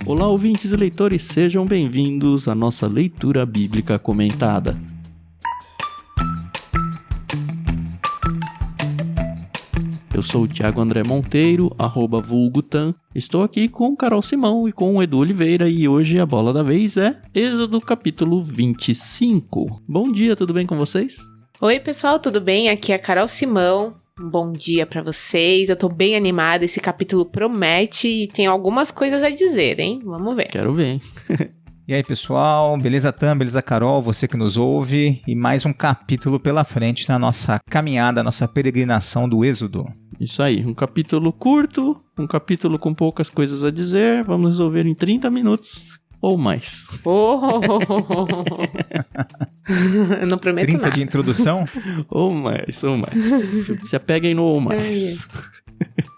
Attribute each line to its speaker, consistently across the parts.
Speaker 1: Olá, ouvintes e leitores, sejam bem-vindos à nossa leitura bíblica comentada. Eu sou o Thiago André Monteiro, @vulgutan. Estou aqui com Carol Simão e com o Edu Oliveira e hoje a bola da vez é Êxodo capítulo 25. Bom dia, tudo bem com vocês?
Speaker 2: Oi pessoal, tudo bem? Aqui é a Carol Simão. Um bom dia pra vocês. Eu tô bem animada, esse capítulo promete e tem algumas coisas a dizer, hein? Vamos ver.
Speaker 1: Quero ver, hein?
Speaker 3: E aí pessoal, beleza Tam, beleza Carol, você que nos ouve, e mais um capítulo pela frente na nossa caminhada, nossa peregrinação do Êxodo.
Speaker 1: Isso aí, um capítulo curto, um capítulo com poucas coisas a dizer, vamos resolver em 30 minutos ou mais.
Speaker 2: Eu não prometo
Speaker 3: 30
Speaker 2: nada.
Speaker 3: de introdução?
Speaker 1: Ou mais. Se apeguem no ou mais.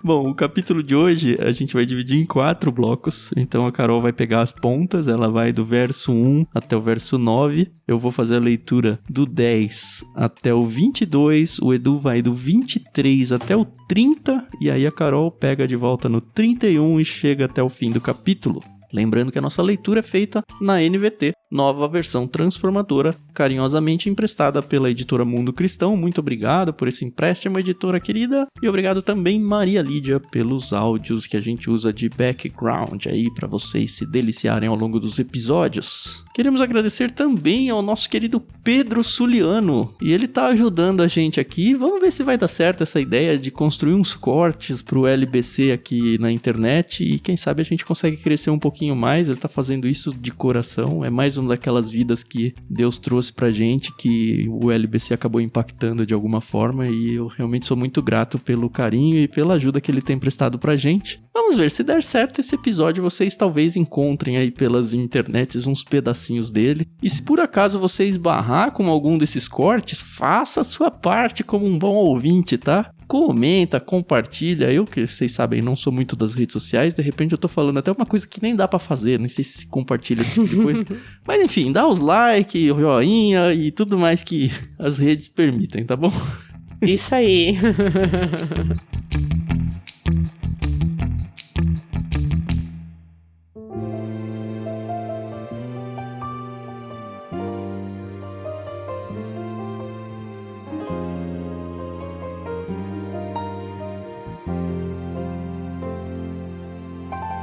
Speaker 1: Bom, o capítulo de hoje a gente vai dividir em 4 blocos, então a Carol vai pegar as pontas, ela vai do verso 1 até o verso 9, eu vou fazer a leitura do 10 até o 22, o Edu vai do 23 até o 30, e aí a Carol pega de volta no 31 e chega até o fim do capítulo. Lembrando que a nossa leitura é feita na NVT, nova versão transformadora, carinhosamente emprestada pela editora Mundo Cristão. Muito obrigado por esse empréstimo, editora querida. E obrigado também, Maria Lídia, pelos áudios que a gente usa de background aí para vocês se deliciarem ao longo dos episódios. Queremos agradecer também ao nosso querido Pedro Suliano. E ele tá ajudando a gente aqui. Vamos ver se vai dar certo essa ideia de construir uns cortes pro LBC aqui na internet. E quem sabe a gente consegue crescer um pouquinho mais. Ele tá fazendo isso de coração. É mais uma daquelas vidas que Deus trouxe pra gente, que o LBC acabou impactando de alguma forma. E eu realmente sou muito grato pelo carinho e pela ajuda que ele tem prestado pra gente. Vamos ver, se der certo esse episódio, vocês talvez encontrem aí pelas internets uns pedacinhos dele. E se por acaso você esbarrar com algum desses cortes, faça a sua parte como um bom ouvinte, tá? Comenta, compartilha. Eu, que vocês sabem, não sou muito das redes sociais, de repente eu tô falando até uma coisa que nem dá pra fazer, não sei se compartilha esse tipo de coisa. Mas enfim, dá os likes, joinha e tudo mais que as redes permitem, tá bom?
Speaker 2: Isso aí.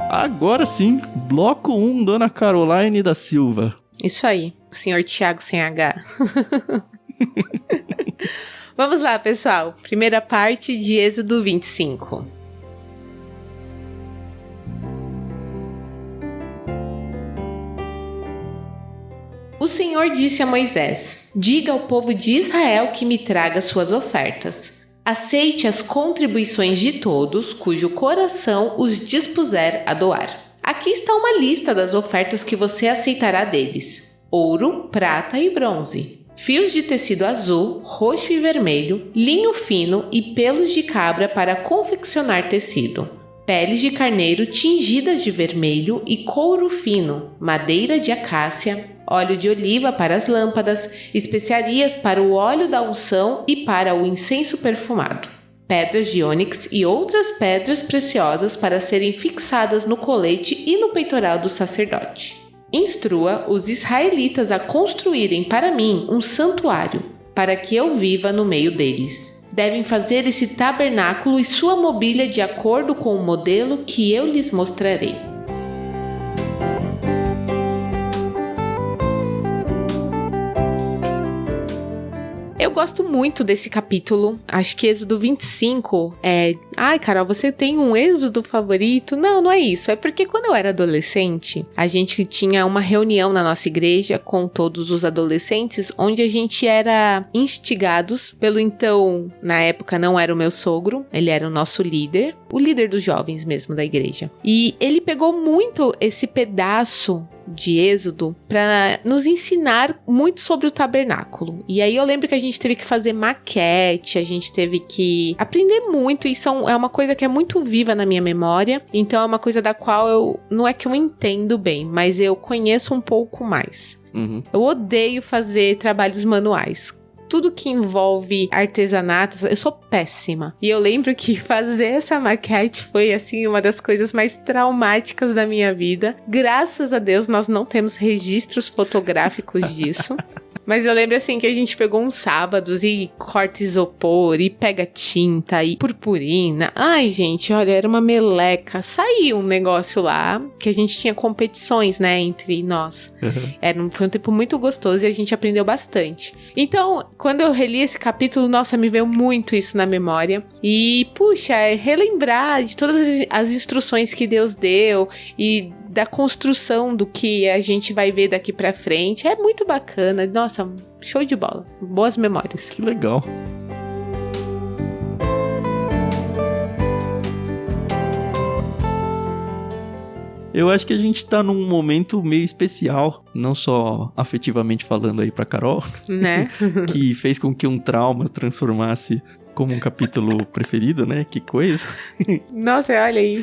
Speaker 1: Agora sim, bloco 1, Dona Caroline da Silva.
Speaker 2: Isso aí, o senhor Thiago sem H. Vamos lá, pessoal. Primeira parte de Êxodo 25. O Senhor disse a Moisés: diga ao povo de Israel que me traga suas ofertas. Aceite as contribuições de todos cujo coração os dispuser a doar. Aqui está uma lista das ofertas que você aceitará deles: ouro, prata e bronze, fios de tecido azul, roxo e vermelho, linho fino e pelos de cabra para confeccionar tecido, peles de carneiro tingidas de vermelho e couro fino, madeira de acácia, óleo de oliva para as lâmpadas, especiarias para o óleo da unção e para o incenso perfumado, pedras de ônix e outras pedras preciosas para serem fixadas no colete e no peitoral do sacerdote. Instrua os israelitas a construírem para mim um santuário, para que eu viva no meio deles. Devem fazer esse tabernáculo e sua mobília de acordo com o modelo que eu lhes mostrarei. Eu gosto muito desse capítulo. Acho que Êxodo 25 é... Ai, Carol, você tem um Êxodo favorito? Não, não é isso. É porque quando eu era adolescente, a gente tinha uma reunião na nossa igreja com todos os adolescentes, onde a gente era instigados pelo então, na época não era o meu sogro, ele era o nosso líder, o líder dos jovens mesmo da igreja. E ele pegou muito esse pedaço de Êxodo para nos ensinar muito sobre o tabernáculo. E aí eu lembro que a gente teve que fazer maquete, a gente teve que aprender muito, e é uma coisa que é muito viva na minha memória, então é uma coisa da qual não é que eu entendo bem, mas eu conheço um pouco mais. Eu odeio fazer trabalhos manuais. tudo que envolve artesanato, eu sou péssima. E eu lembro que fazer essa maquete foi, assim, uma das coisas mais traumáticas da minha vida. Graças a Deus, nós não temos registros fotográficos disso. Mas eu lembro, assim, que a gente pegou uns sábados e corta isopor, e pega tinta, e purpurina. Ai, gente, olha, era uma meleca. Saiu um negócio lá, que a gente tinha competições, né, entre nós. Foi um tempo muito gostoso e a gente aprendeu bastante. Então, quando eu reli esse capítulo, nossa, me veio muito isso na memória. E, puxa, relembrar de todas as instruções que Deus deu e da construção do que a gente vai ver daqui pra frente. É muito bacana. Nossa, show de bola. Boas memórias.
Speaker 1: Que legal. Eu acho que a gente tá num momento meio especial, não só afetivamente falando aí pra Carol,
Speaker 2: né?
Speaker 1: Que fez com que um trauma transformasse como um capítulo preferido, né? Que coisa.
Speaker 2: Nossa, olha aí.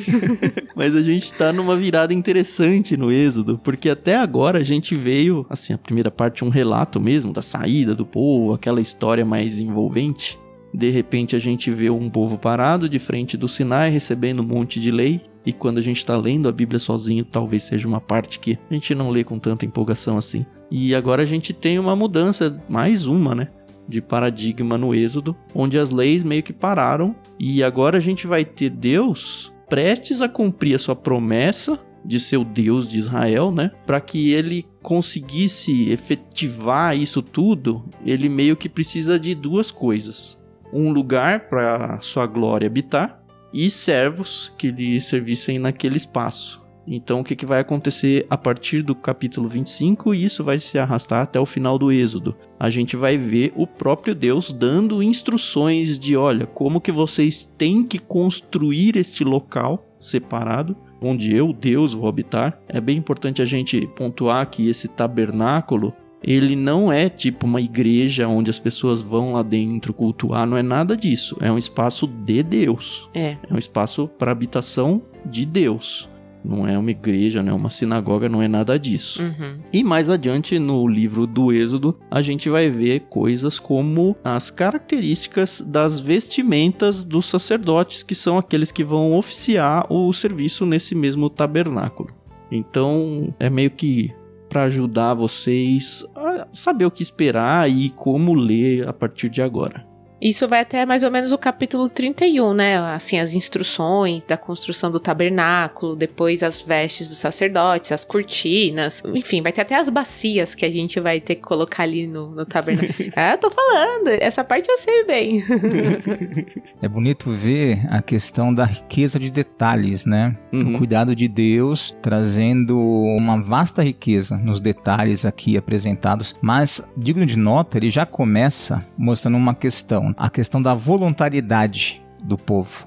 Speaker 1: Mas a gente tá numa virada interessante no Êxodo, porque até agora a gente veio, assim, a primeira parte um relato mesmo da saída do povo, aquela história mais envolvente. De repente a gente vê um povo parado de frente do Sinai, recebendo um monte de lei. E quando a gente tá lendo a Bíblia sozinho, talvez seja uma parte que a gente não lê com tanta empolgação assim. E agora a gente tem uma mudança, mais uma, né? De paradigma no Êxodo, onde as leis meio que pararam, e agora a gente vai ter Deus prestes a cumprir a sua promessa de ser o Deus de Israel, né? Para que ele conseguisse efetivar isso tudo, ele meio que precisa de duas coisas: um lugar para sua glória habitar e servos que lhe servissem naquele espaço. Então, o que vai acontecer a partir do capítulo 25, e isso vai se arrastar até o final do Êxodo? A gente vai ver o próprio Deus dando instruções de, olha, como que vocês têm que construir este local separado, onde eu, Deus, vou habitar. É bem importante a gente pontuar que esse tabernáculo, ele não é tipo uma igreja onde as pessoas vão lá dentro cultuar, não é nada disso. É um espaço de Deus. É um espaço para habitação de Deus. Não é uma igreja, não é uma sinagoga, não é nada disso. E mais adiante no livro do Êxodo, a gente vai ver coisas como as características das vestimentas dos sacerdotes, que são aqueles que vão oficiar o serviço nesse mesmo tabernáculo. Então, é meio que para ajudar vocês a saber o que esperar e como ler a partir de agora.
Speaker 2: Isso vai até mais ou menos o capítulo 31, né? Assim, as instruções da construção do tabernáculo, depois as vestes dos sacerdotes, as cortinas, enfim, vai ter até as bacias que a gente vai ter que colocar ali no tabernáculo. Eu tô falando, essa parte eu sei bem.
Speaker 3: É bonito ver a questão da riqueza de detalhes, né? O cuidado de Deus trazendo uma vasta riqueza nos detalhes aqui apresentados, mas, digno de nota, ele já começa mostrando uma questão. A questão da voluntariedade do povo.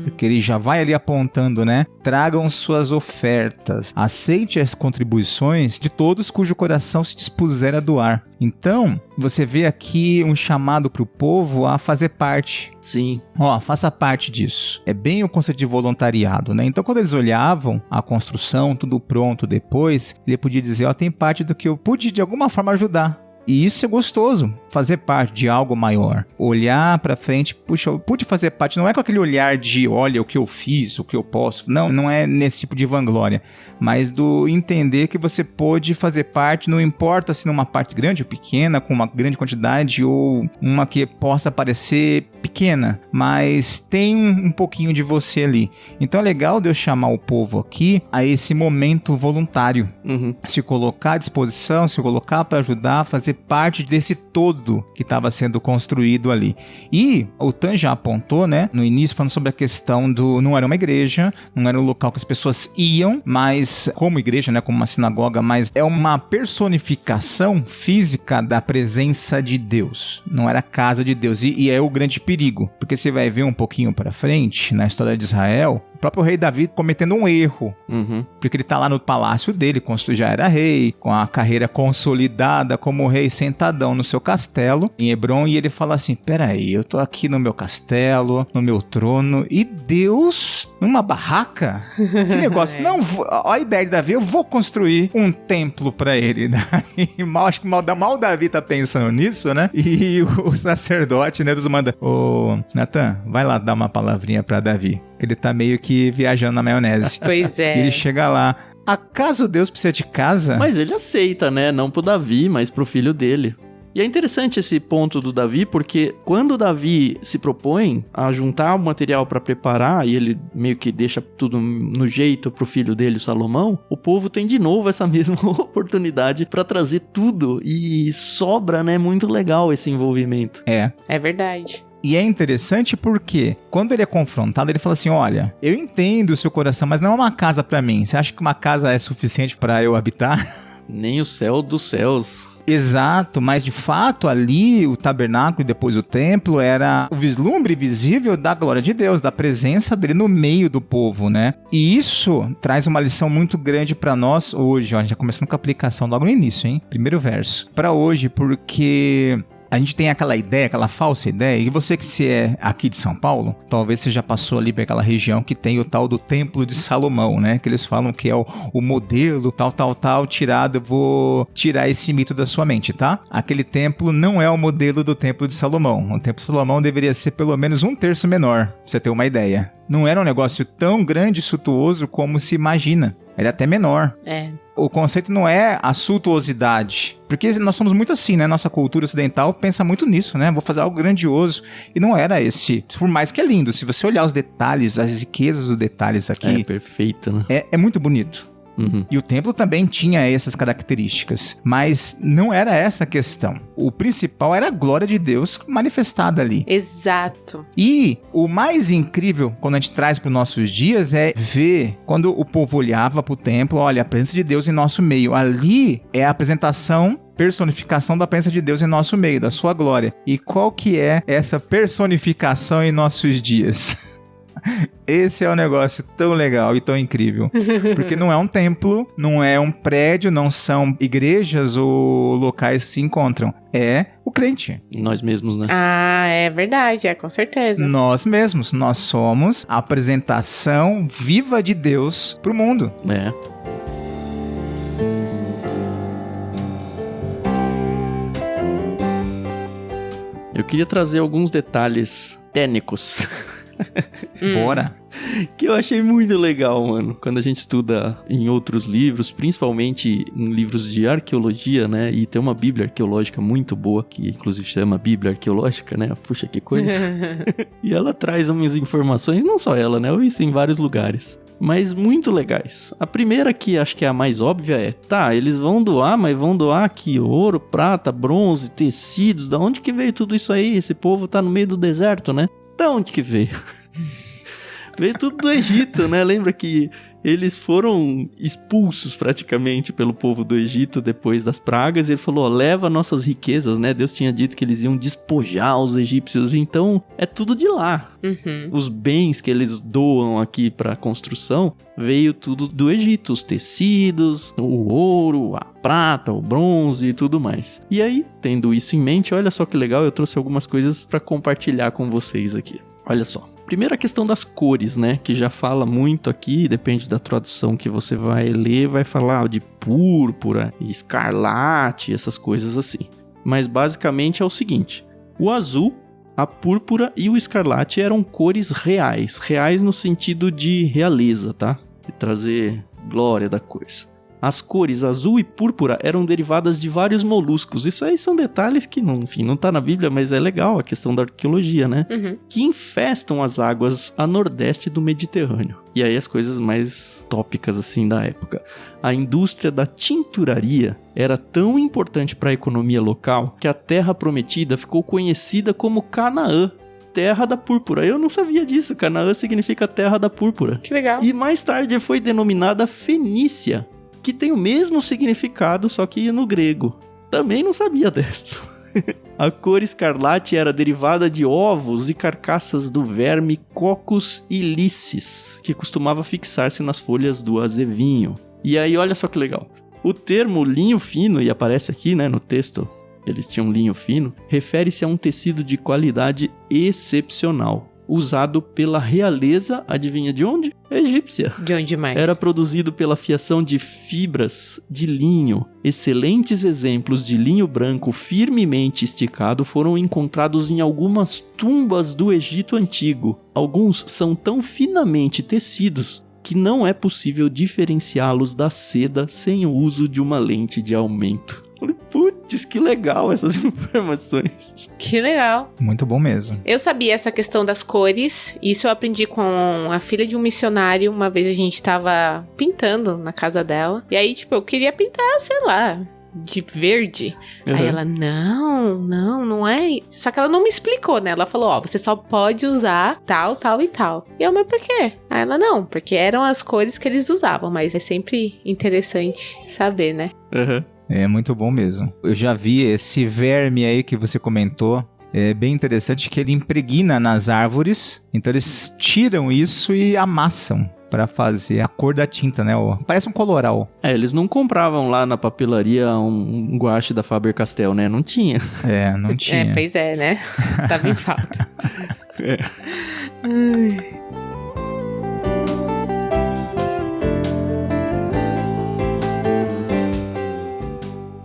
Speaker 3: Porque ele já vai ali apontando, né? Tragam suas ofertas. Aceite as contribuições de todos cujo coração se dispuser a doar. Então, você vê aqui um chamado para o povo a fazer parte.
Speaker 1: Sim.
Speaker 3: Faça parte disso. É bem o conceito de voluntariado, né? Então, quando eles olhavam a construção, tudo pronto depois, ele podia dizer, tem parte do que eu pude de alguma forma ajudar. E isso é gostoso, fazer parte de algo maior. Olhar pra frente, puxa, eu pude fazer parte, não é com aquele olhar de, olha o que eu fiz, o que eu posso. Não é nesse tipo de vanglória, mas do entender que você pôde fazer parte, não importa se numa parte grande ou pequena, com uma grande quantidade ou uma que possa parecer pequena, mas tem um pouquinho de você ali. Então é legal Deus chamar o povo aqui a esse momento voluntário. Se colocar à disposição, se colocar para ajudar, fazer parte desse todo que estava sendo construído ali. E o Tan já apontou, né, no início, falando sobre a questão do... Não era uma igreja, não era um local que as pessoas iam, mas como igreja, né, como uma sinagoga, mas é uma personificação física da presença de Deus. Não era a casa de Deus. E é o grande perigo, porque você vai ver um pouquinho para frente, na história de Israel, próprio rei Davi cometendo um erro. Porque ele tá lá no palácio dele, quando já era rei, com a carreira consolidada como rei, sentadão no seu castelo, em Hebron, e ele fala assim, peraí, eu tô aqui no meu castelo, no meu trono, e Deus numa barraca? Que negócio? Não, olha a ideia de Davi, eu vou construir um templo pra ele. Acho que mal Davi tá pensando nisso, né? E o sacerdote, né, Deus manda, ô, Natan, vai lá dar uma palavrinha pra Davi. Ele tá meio que viajando na maionese.
Speaker 2: Pois é.
Speaker 3: E ele chega lá, acaso Deus precisa de casa?
Speaker 1: Mas ele aceita, né? Não pro Davi, mas pro filho dele. E é interessante esse ponto do Davi, porque quando Davi se propõe a juntar o material para preparar, e ele meio que deixa tudo no jeito pro filho dele, o Salomão, o povo tem de novo essa mesma oportunidade para trazer tudo, e sobra, né? Muito legal esse envolvimento.
Speaker 2: É verdade.
Speaker 3: E é interessante porque, quando ele é confrontado, ele fala assim, olha, eu entendo o seu coração, mas não é uma casa pra mim. Você acha que uma casa é suficiente pra eu habitar?
Speaker 1: Nem o céu dos céus.
Speaker 3: Exato, mas de fato ali o tabernáculo e depois o templo era o vislumbre visível da glória de Deus, da presença dele no meio do povo, né? E isso traz uma lição muito grande pra nós hoje, ó, já começando com a aplicação logo no início, hein? Primeiro verso. Pra hoje, porque a gente tem aquela ideia, aquela falsa ideia, e você que se é aqui de São Paulo, talvez você já passou ali por aquela região que tem o tal do Templo de Salomão, né? Que eles falam que é o modelo, tal, tirado. Eu vou tirar esse mito da sua mente, tá? Aquele templo não é o modelo do Templo de Salomão. O Templo de Salomão deveria ser pelo menos 1/3 menor, pra você ter uma ideia. Não era um negócio tão grande e suntuoso como se imagina. Era até menor. O conceito não é a suntuosidade. Porque nós somos muito assim, né? Nossa cultura ocidental pensa muito nisso, né? Vou fazer algo grandioso. E não era esse. Por mais que é lindo. Se você olhar os detalhes, as riquezas dos detalhes aqui...
Speaker 1: É perfeito, né?
Speaker 3: É muito bonito. E o templo também tinha essas características, mas não era essa a questão. O principal era a glória de Deus manifestada ali.
Speaker 2: Exato.
Speaker 3: E o mais incrível, quando a gente traz para os nossos dias, é ver quando o povo olhava para o templo, olha, a presença de Deus em nosso meio. Ali é a apresentação, personificação da presença de Deus em nosso meio, da sua glória. E qual que é essa personificação em nossos dias? Esse é um negócio tão legal e tão incrível. Porque não é um templo, não é um prédio, não são igrejas ou locais que se encontram. É o crente.
Speaker 1: Nós mesmos, né?
Speaker 2: Ah, é verdade, com certeza.
Speaker 3: Nós mesmos. Nós somos a apresentação viva de Deus pro mundo.
Speaker 1: É. Eu queria trazer alguns detalhes técnicos.
Speaker 3: Bora.
Speaker 1: Que eu achei muito legal, mano. Quando a gente estuda em outros livros, principalmente em livros de arqueologia, né? E tem uma bíblia arqueológica muito boa, que inclusive chama Bíblia Arqueológica, né? Puxa, que coisa. E ela traz umas informações, não só ela, né? Eu vi isso em vários lugares. Mas muito legais. A primeira que acho que é a mais óbvia é, tá, eles vão doar, mas vão doar aqui ouro, prata, bronze, tecidos. Da onde que veio tudo isso aí? Esse povo tá no meio do deserto, né? Da onde que veio? Veio tudo do Egito, né? Lembra que eles foram expulsos praticamente pelo povo do Egito depois das pragas. Ele falou, ó, leva nossas riquezas, né? Deus tinha dito que eles iam despojar os egípcios. Então, é tudo de lá. Os bens que eles doam aqui para construção, veio tudo do Egito. Os tecidos, o ouro, a prata, o bronze e tudo mais. E aí, tendo isso em mente, olha só que legal, eu trouxe algumas coisas para compartilhar com vocês aqui. Olha só. Primeiro a questão das cores, né? Que já fala muito aqui, depende da tradução que você vai ler, vai falar de púrpura, escarlate, essas coisas assim. Mas basicamente é o seguinte, o azul, a púrpura e o escarlate eram cores reais. Reais no sentido de realeza, tá? De trazer glória da coisa. As cores azul e púrpura eram derivadas de vários moluscos. Isso aí são detalhes que, enfim, não tá na Bíblia, mas é legal a questão da arqueologia, né? Que infestam as águas a nordeste do Mediterrâneo. E aí as coisas mais tópicas, assim, da época. A indústria da tinturaria era tão importante para a economia local que a Terra Prometida ficou conhecida como Canaã. Terra da Púrpura. Eu não sabia disso. Canaã significa Terra da Púrpura.
Speaker 2: Que legal.
Speaker 1: E mais tarde foi denominada Fenícia, que tem o mesmo significado, só que no grego. Também não sabia dessa. A cor escarlate era derivada de ovos e carcaças do verme Coccus ilicis, que costumava fixar-se nas folhas do azevinho. E aí, olha só que legal. O termo linho fino, e aparece aqui, né, no texto, eles tinham linho fino, refere-se a um tecido de qualidade excepcional, usado pela realeza, adivinha de onde? Egípcia.
Speaker 2: De onde mais?
Speaker 1: Era produzido pela fiação de fibras de linho. Excelentes exemplos de linho branco firmemente esticado foram encontrados em algumas tumbas do Egito Antigo. Alguns são tão finamente tecidos que não é possível diferenciá-los da seda sem o uso de uma lente de aumento. Putz, que legal essas informações.
Speaker 2: Que legal.
Speaker 3: Muito bom mesmo.
Speaker 2: Eu sabia essa questão das cores. Isso eu aprendi com a filha de um missionário. Uma vez a gente tava pintando na casa dela. E aí, tipo, eu queria pintar, sei lá, de verde.
Speaker 1: Uhum.
Speaker 2: Aí ela, não é. Só que ela não me explicou, né? Ela falou, ó, você só pode usar tal, tal e tal. E eu, mas por quê? Aí ela, não, porque eram as cores que eles usavam. Mas é sempre interessante saber, né?
Speaker 1: Uhum.
Speaker 3: É muito bom mesmo. Eu já vi esse verme aí que você comentou. É bem interessante que ele impregna nas árvores. Então eles tiram isso e amassam para fazer a cor da tinta, né? Parece um coloral.
Speaker 1: Eles não compravam lá na papelaria um guache da Faber-Castell, né? Não tinha.
Speaker 3: Não tinha.
Speaker 2: Pois é, né? Tava em falta. Ai.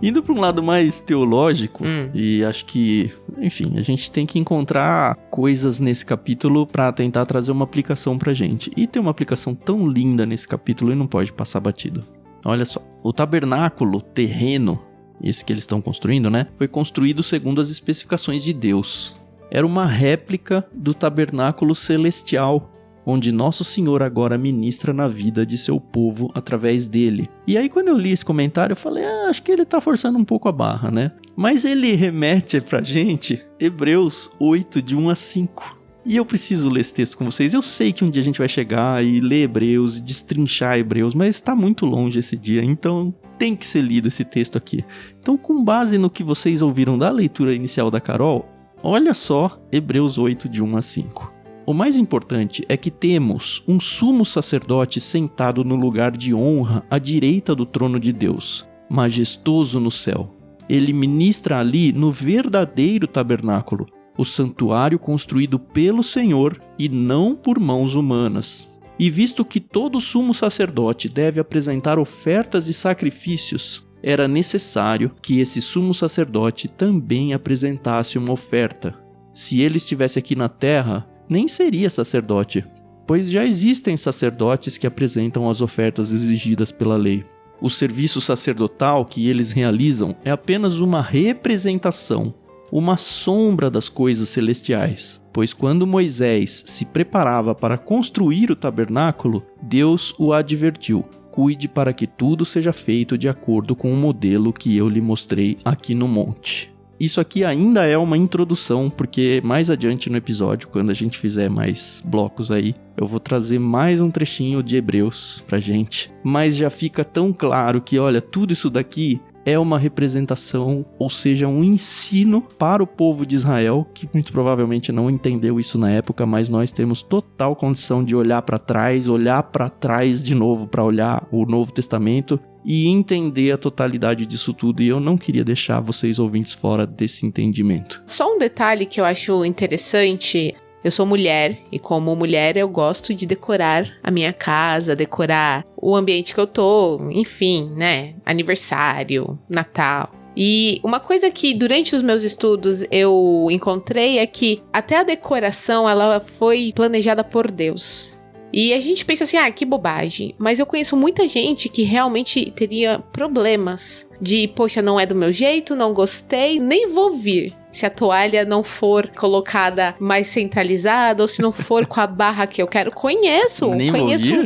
Speaker 1: Indo para um lado mais teológico, e acho que, enfim, a gente tem que encontrar coisas nesse capítulo para tentar trazer uma aplicação pra gente. E tem uma aplicação tão linda nesse capítulo e não pode passar batido. Olha só, o tabernáculo terreno, esse que eles estão construindo, né, foi construído segundo as especificações de Deus. Era uma réplica do tabernáculo celestial, onde Nosso Senhor agora ministra na vida de seu povo através dele. E aí quando eu li esse comentário, eu falei, acho que ele tá forçando um pouco a barra, né? Mas ele remete pra gente Hebreus 8, de 1 a 5. E eu preciso ler esse texto com vocês. Eu sei que um dia a gente vai chegar e ler Hebreus e destrinchar Hebreus, mas tá muito longe esse dia, então tem que ser lido esse texto aqui. Então, com base no que vocês ouviram da leitura inicial da Carol, olha só Hebreus 8, de 1 a 5. O mais importante é que temos um sumo sacerdote sentado no lugar de honra à direita do trono de Deus, majestoso no céu. Ele ministra ali no verdadeiro tabernáculo, o santuário construído pelo Senhor e não por mãos humanas. E visto que todo sumo sacerdote deve apresentar ofertas e sacrifícios, era necessário que esse sumo sacerdote também apresentasse uma oferta. Se ele estivesse aqui na terra, nem seria sacerdote, pois já existem sacerdotes que apresentam as ofertas exigidas pela lei. O serviço sacerdotal que eles realizam é apenas uma representação, uma sombra das coisas celestiais, pois quando Moisés se preparava para construir o tabernáculo, Deus o advertiu: cuide para que tudo seja feito de acordo com o modelo que eu lhe mostrei aqui no monte. Isso aqui ainda é uma introdução, porque mais adiante no episódio, quando a gente fizer mais blocos aí, eu vou trazer mais um trechinho de Hebreus pra gente. Mas já fica tão claro que, olha, tudo isso daqui é uma representação, ou seja, um ensino para o povo de Israel, que muito provavelmente não entendeu isso na época, mas nós temos total condição de olhar para trás de novo, para olhar o Novo Testamento e entender a totalidade disso tudo, e eu não queria deixar vocês ouvintes fora desse entendimento.
Speaker 2: Só um detalhe que eu acho interessante: eu sou mulher, e como mulher eu gosto de decorar a minha casa, decorar o ambiente que eu tô, enfim, né, aniversário, Natal. E uma coisa que durante os meus estudos eu encontrei é que até a decoração ela foi planejada por Deus. E a gente pensa assim, que bobagem. Mas eu conheço muita gente que realmente teria problemas de, poxa, não é do meu jeito, não gostei, nem vou vir. Se a toalha não for colocada mais centralizada, ou se não for com a barra que eu quero. Conheço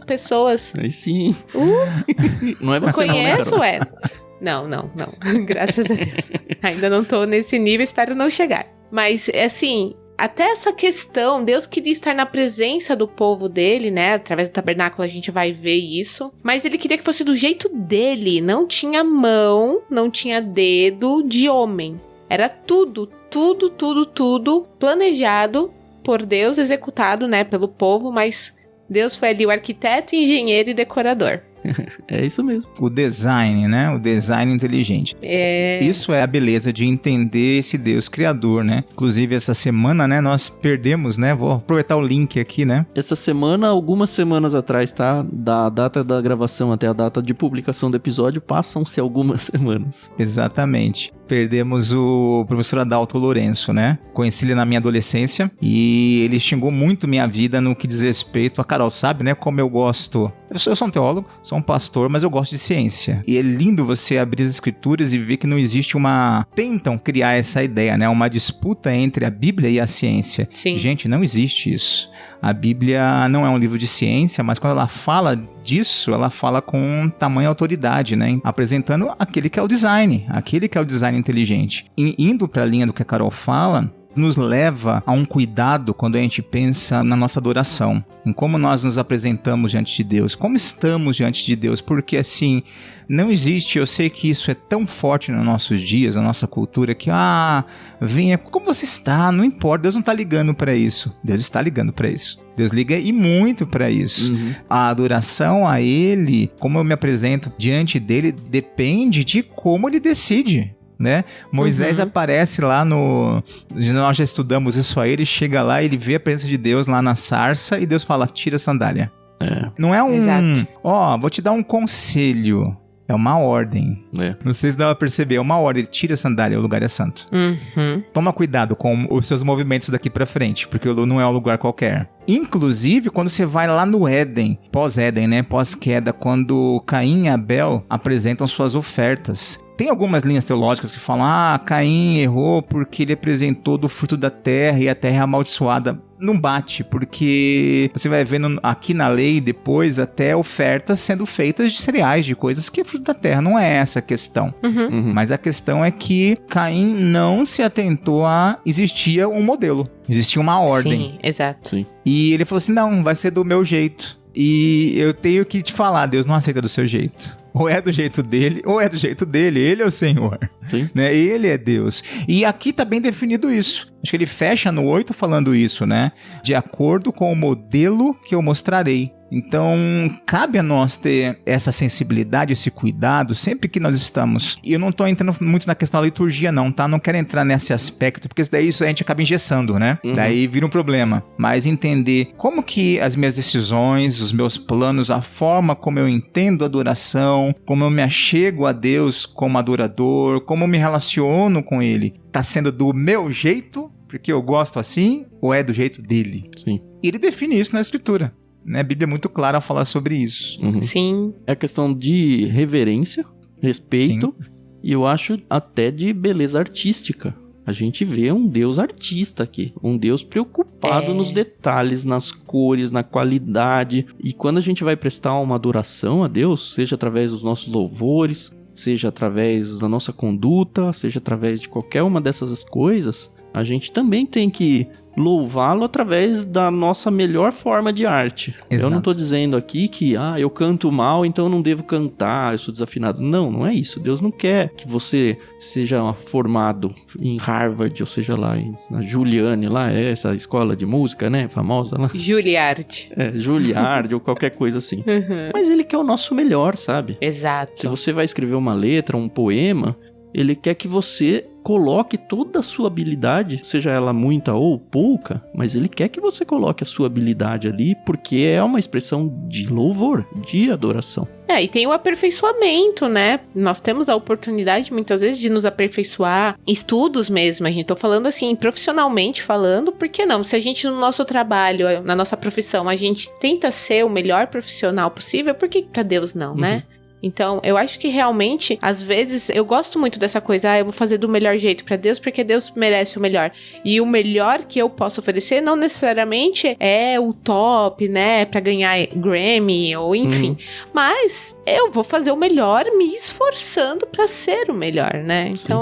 Speaker 2: pessoas.
Speaker 1: Aí sim. Não é você
Speaker 2: conheço,
Speaker 1: não, né,
Speaker 2: Não. Graças a Deus. Ainda não tô nesse nível, espero não chegar. Mas, assim, até essa questão, Deus queria estar na presença do povo dele, né? Através do tabernáculo a gente vai ver isso. Mas ele queria que fosse do jeito dele. Não tinha mão, não tinha dedo de homem. Era tudo planejado por Deus, executado, né, pelo povo, mas Deus foi ali o arquiteto, engenheiro e decorador.
Speaker 1: É isso mesmo.
Speaker 3: O design, né? O design inteligente. Isso é a beleza de entender esse Deus criador, né? Inclusive, essa semana, né, nós perdemos, né? Vou aproveitar o link aqui, né?
Speaker 1: Essa semana, algumas semanas atrás, tá? Da data da gravação até a data de publicação do episódio, passam-se algumas semanas.
Speaker 3: Exatamente. Perdemos o professor Adalto Lourenço, né? Conheci ele na minha adolescência e ele xingou muito minha vida no que diz respeito a Carol, sabe, né? Como eu gosto. Eu sou um teólogo, sou um pastor, mas eu gosto de ciência. E é lindo você abrir as escrituras e ver que não existe tentam criar essa ideia, né? Uma disputa entre a Bíblia e a ciência.
Speaker 2: Sim.
Speaker 3: Gente, não existe isso. A Bíblia não é um livro de ciência, mas quando ela fala disso, ela fala com tamanha autoridade, né? Apresentando aquele que é o design inteligente. E indo para a linha do que a Carol fala, nos leva a um cuidado quando a gente pensa na nossa adoração, em como nós nos apresentamos diante de Deus, como estamos diante de Deus, porque assim, não existe, eu sei que isso é tão forte nos nossos dias, na nossa cultura, que venha, como você está, não importa, Deus não está ligando para isso, Deus está ligando para isso. Deus liga e muito para isso. Uhum. A adoração a Ele, como eu me apresento diante dEle, depende de como Ele decide. Né? Moisés aparece lá nós já estudamos isso aí, ele chega lá, ele vê a presença de Deus lá na sarça e Deus fala, tira a sandália. Não é vou te dar um conselho, é uma ordem. Não sei se dá pra perceber, é uma ordem, ele tira a sandália, o lugar é santo. Toma cuidado com os seus movimentos daqui pra frente, porque não é um lugar qualquer. Inclusive, quando você vai lá no Éden, pós-Éden, né, pós-queda, quando Caim e Abel apresentam suas ofertas. Tem algumas linhas teológicas que falam, Caim errou porque ele apresentou do fruto da terra e a terra é amaldiçoada. Não bate, porque você vai vendo aqui na lei depois até ofertas sendo feitas de cereais, de coisas que é fruto da terra. Não é essa a questão. Mas a questão é que Caim não se atentou existia um modelo, existia uma ordem.
Speaker 2: Sim, exato. Sim.
Speaker 3: E ele falou assim, não, vai ser do meu jeito. E eu tenho que te falar, Deus não aceita do seu jeito. Ou é do jeito dele, ou é do jeito dele. Ele é o Senhor. Sim. Né? Ele é Deus. E aqui tá bem definido isso. Acho que ele fecha no 8 falando isso, né? De acordo com o modelo que eu mostrarei. Então, cabe a nós ter essa sensibilidade, esse cuidado, sempre que nós estamos... E eu não tô entrando muito na questão da liturgia, não, tá? Não quero entrar nesse aspecto, porque daí isso a gente acaba engessando, né? Daí vira um problema. Mas entender como que as minhas decisões, os meus planos, a forma como eu entendo a adoração, como eu me achego a Deus como adorador, como eu me relaciono com Ele, tá sendo do meu jeito, porque eu gosto assim, ou é do jeito dele?
Speaker 1: Sim.
Speaker 3: E ele define isso na Escritura. Né? A Bíblia é muito clara ao falar sobre isso.
Speaker 2: Sim.
Speaker 1: É questão de reverência, respeito, e eu acho até de beleza artística. A gente vê um Deus artista aqui, um Deus preocupado nos detalhes, nas cores, na qualidade. E quando a gente vai prestar uma adoração a Deus, seja através dos nossos louvores, seja através da nossa conduta, seja através de qualquer uma dessas coisas, a gente também tem que louvá-lo através da nossa melhor forma de arte. Exato. Eu não estou dizendo aqui que eu canto mal, então eu não devo cantar, eu sou desafinado. Não é isso. Deus não quer que você seja formado em Harvard, ou seja lá na Juilliard, lá é essa escola de música, né, famosa lá.
Speaker 2: Juilliard.
Speaker 1: Juilliard ou qualquer coisa assim. Mas ele quer o nosso melhor, sabe?
Speaker 2: Exato.
Speaker 1: Se você vai escrever uma letra, um poema, ele quer que você coloque toda a sua habilidade, seja ela muita ou pouca, mas ele quer que você coloque a sua habilidade ali, porque é uma expressão de louvor, de adoração.
Speaker 2: E tem o aperfeiçoamento, né? Nós temos a oportunidade, muitas vezes, de nos aperfeiçoar. Estudos mesmo, a gente tô falando assim, profissionalmente falando, por que não? Se a gente, no nosso trabalho, na nossa profissão, a gente tenta ser o melhor profissional possível, por que pra Deus não, né? Então, eu acho que realmente, às vezes, eu gosto muito dessa coisa, eu vou fazer do melhor jeito pra Deus, porque Deus merece o melhor. E o melhor que eu posso oferecer não necessariamente é o top, né, pra ganhar Grammy, ou enfim. Mas eu vou fazer o melhor me esforçando pra ser o melhor, né? Então,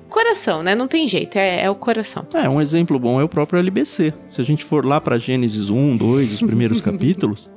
Speaker 2: coração, né? Não tem jeito, é o coração.
Speaker 1: Um exemplo bom é o próprio LBC. Se a gente for lá pra Gênesis 1, 2, os primeiros capítulos...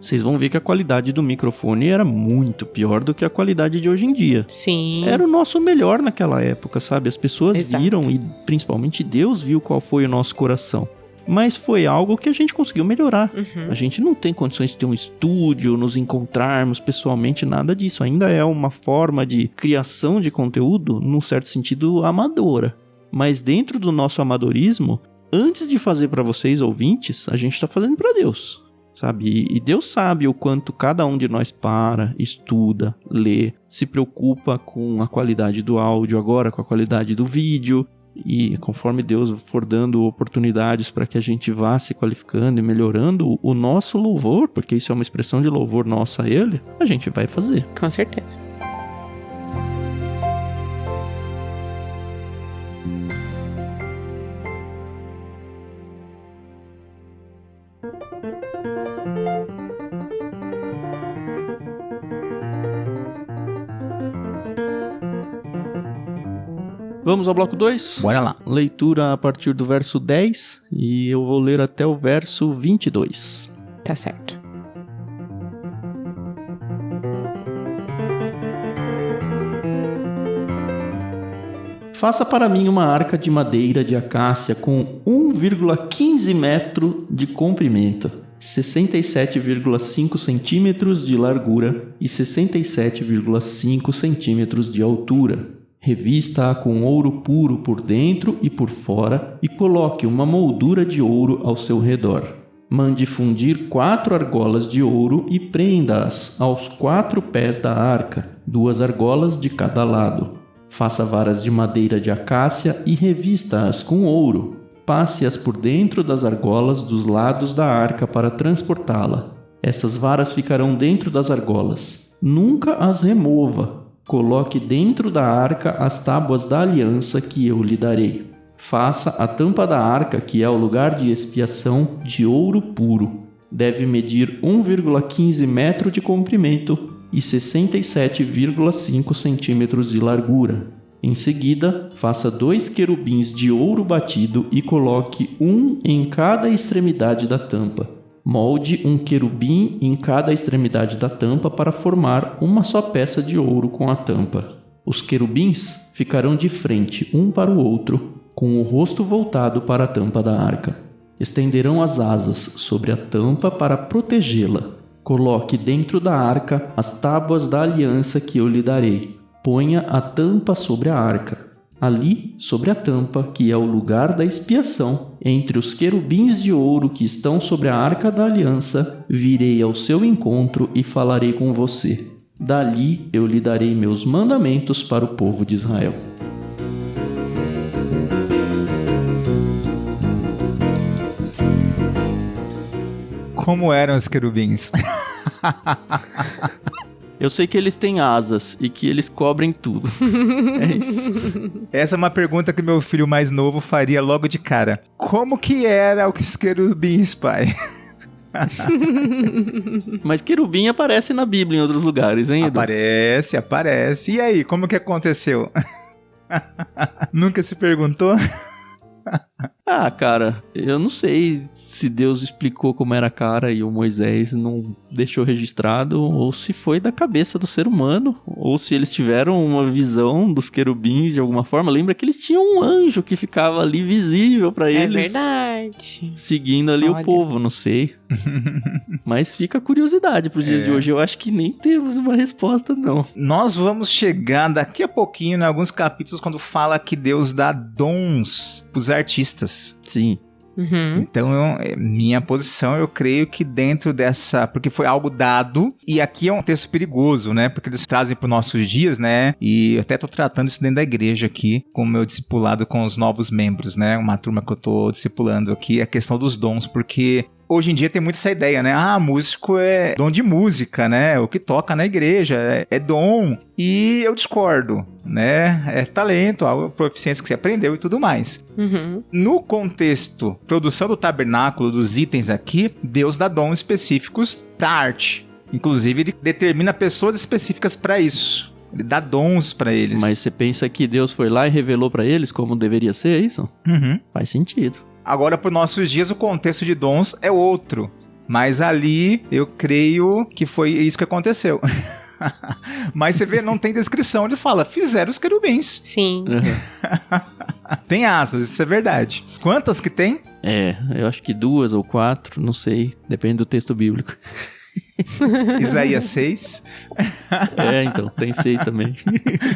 Speaker 1: vocês vão ver que a qualidade do microfone era muito pior do que a qualidade de hoje em dia.
Speaker 2: Sim.
Speaker 1: Era o nosso melhor naquela época, sabe? As pessoas viram e principalmente Deus viu qual foi o nosso coração. Mas foi algo que a gente conseguiu melhorar. A gente não tem condições de ter um estúdio, nos encontrarmos pessoalmente, nada disso. Ainda é uma forma de criação de conteúdo, num certo sentido, amadora. Mas dentro do nosso amadorismo, antes de fazer para vocês, ouvintes, a gente está fazendo para Deus, sabe? E Deus sabe o quanto cada um de nós para, estuda, lê, se preocupa com a qualidade do áudio, agora com a qualidade do vídeo. E conforme Deus for dando oportunidades para que a gente vá se qualificando e melhorando o nosso louvor, porque isso é uma expressão de louvor nossa a Ele, a gente vai fazer.
Speaker 2: Com certeza.
Speaker 1: Vamos ao bloco 2?
Speaker 3: Bora lá.
Speaker 1: Leitura a partir do verso 10 e eu vou ler até o verso 22.
Speaker 2: Tá certo.
Speaker 1: Faça para mim uma arca de madeira de acácia com 1,15 metro de comprimento, 67,5 centímetros de largura e 67,5 centímetros de altura. Revista-a com ouro puro por dentro e por fora e coloque uma moldura de ouro ao seu redor. Mande fundir 4 argolas de ouro e prenda-as aos 4 pés da arca, 2 argolas de cada lado. Faça varas de madeira de acácia e revista-as com ouro. Passe-as por dentro das argolas dos lados da arca para transportá-la. Essas varas ficarão dentro das argolas. Nunca as remova. Coloque dentro da arca as tábuas da aliança que eu lhe darei. Faça a tampa da arca, que é o lugar de expiação, de ouro puro. Deve medir 1,15 metro de comprimento e 67,5 centímetros de largura. Em seguida, faça 2 querubins de ouro batido e coloque um em cada extremidade da tampa. Molde um querubim em cada extremidade da tampa para formar uma só peça de ouro com a tampa. Os querubins ficarão de frente um para o outro, com o rosto voltado para a tampa da arca. Estenderão as asas sobre a tampa para protegê-la. Coloque dentro da arca as tábuas da aliança que eu lhe darei. Ponha a tampa sobre a arca. Ali, sobre a tampa, que é o lugar da expiação, entre os querubins de ouro que estão sobre a arca da aliança, virei ao seu encontro e falarei com você. Dali eu lhe darei meus mandamentos para o povo de Israel.
Speaker 3: Como eram os querubins?
Speaker 1: Eu sei que eles têm asas e que eles cobrem tudo. É isso.
Speaker 3: Essa é uma pergunta que meu filho mais novo faria logo de cara. Como que era os querubins, pai?
Speaker 1: Mas querubim aparece na Bíblia em outros lugares, hein, Edu?
Speaker 3: Aparece. E aí, como que aconteceu? Nunca se perguntou?
Speaker 1: Ah, cara, eu não sei se Deus explicou como era a cara e o Moisés não deixou registrado, ou se foi da cabeça do ser humano, ou se eles tiveram uma visão dos querubins de alguma forma. Lembra que eles tinham um anjo que ficava ali visível pra eles.
Speaker 2: É verdade.
Speaker 1: Seguindo ali o povo, não sei. Mas fica a curiosidade pros dias de hoje. Eu acho que nem temos uma resposta, não.
Speaker 3: Nós vamos chegar daqui a pouquinho em alguns capítulos quando fala que Deus dá dons pros artistas.
Speaker 1: Sim.
Speaker 2: Uhum.
Speaker 3: Então, minha posição, eu creio que dentro dessa... Porque foi algo dado, e aqui é um texto perigoso, né? Porque eles trazem para os nossos dias, né? E eu até tô tratando isso dentro da igreja aqui, com o meu discipulado com os novos membros, né? Uma turma que eu tô discipulando aqui, é a questão dos dons, porque... Hoje em dia tem muito essa ideia, né? Ah, músico é dom de música, né? O que toca na igreja é dom. E eu discordo, né? É talento, a proficiência que você aprendeu e tudo mais.
Speaker 2: Uhum.
Speaker 3: No contexto, produção do tabernáculo, dos itens aqui, Deus dá dons específicos para arte. Inclusive, ele determina pessoas específicas para isso. Ele dá dons para eles.
Speaker 1: Mas você pensa que Deus foi lá e revelou para eles como deveria ser, é isso?
Speaker 3: Uhum.
Speaker 1: Faz sentido.
Speaker 3: Agora, para os nossos dias, o contexto de dons é outro. Mas ali, eu creio que foi isso que aconteceu. Mas você vê, não tem descrição onde fala, fizeram os querubins.
Speaker 2: Sim.
Speaker 3: Tem asas, isso é verdade. Quantas que tem?
Speaker 1: Eu acho que 2 ou 4, não sei, depende do texto bíblico.
Speaker 3: Isaías 6.
Speaker 1: Então, tem 6 também.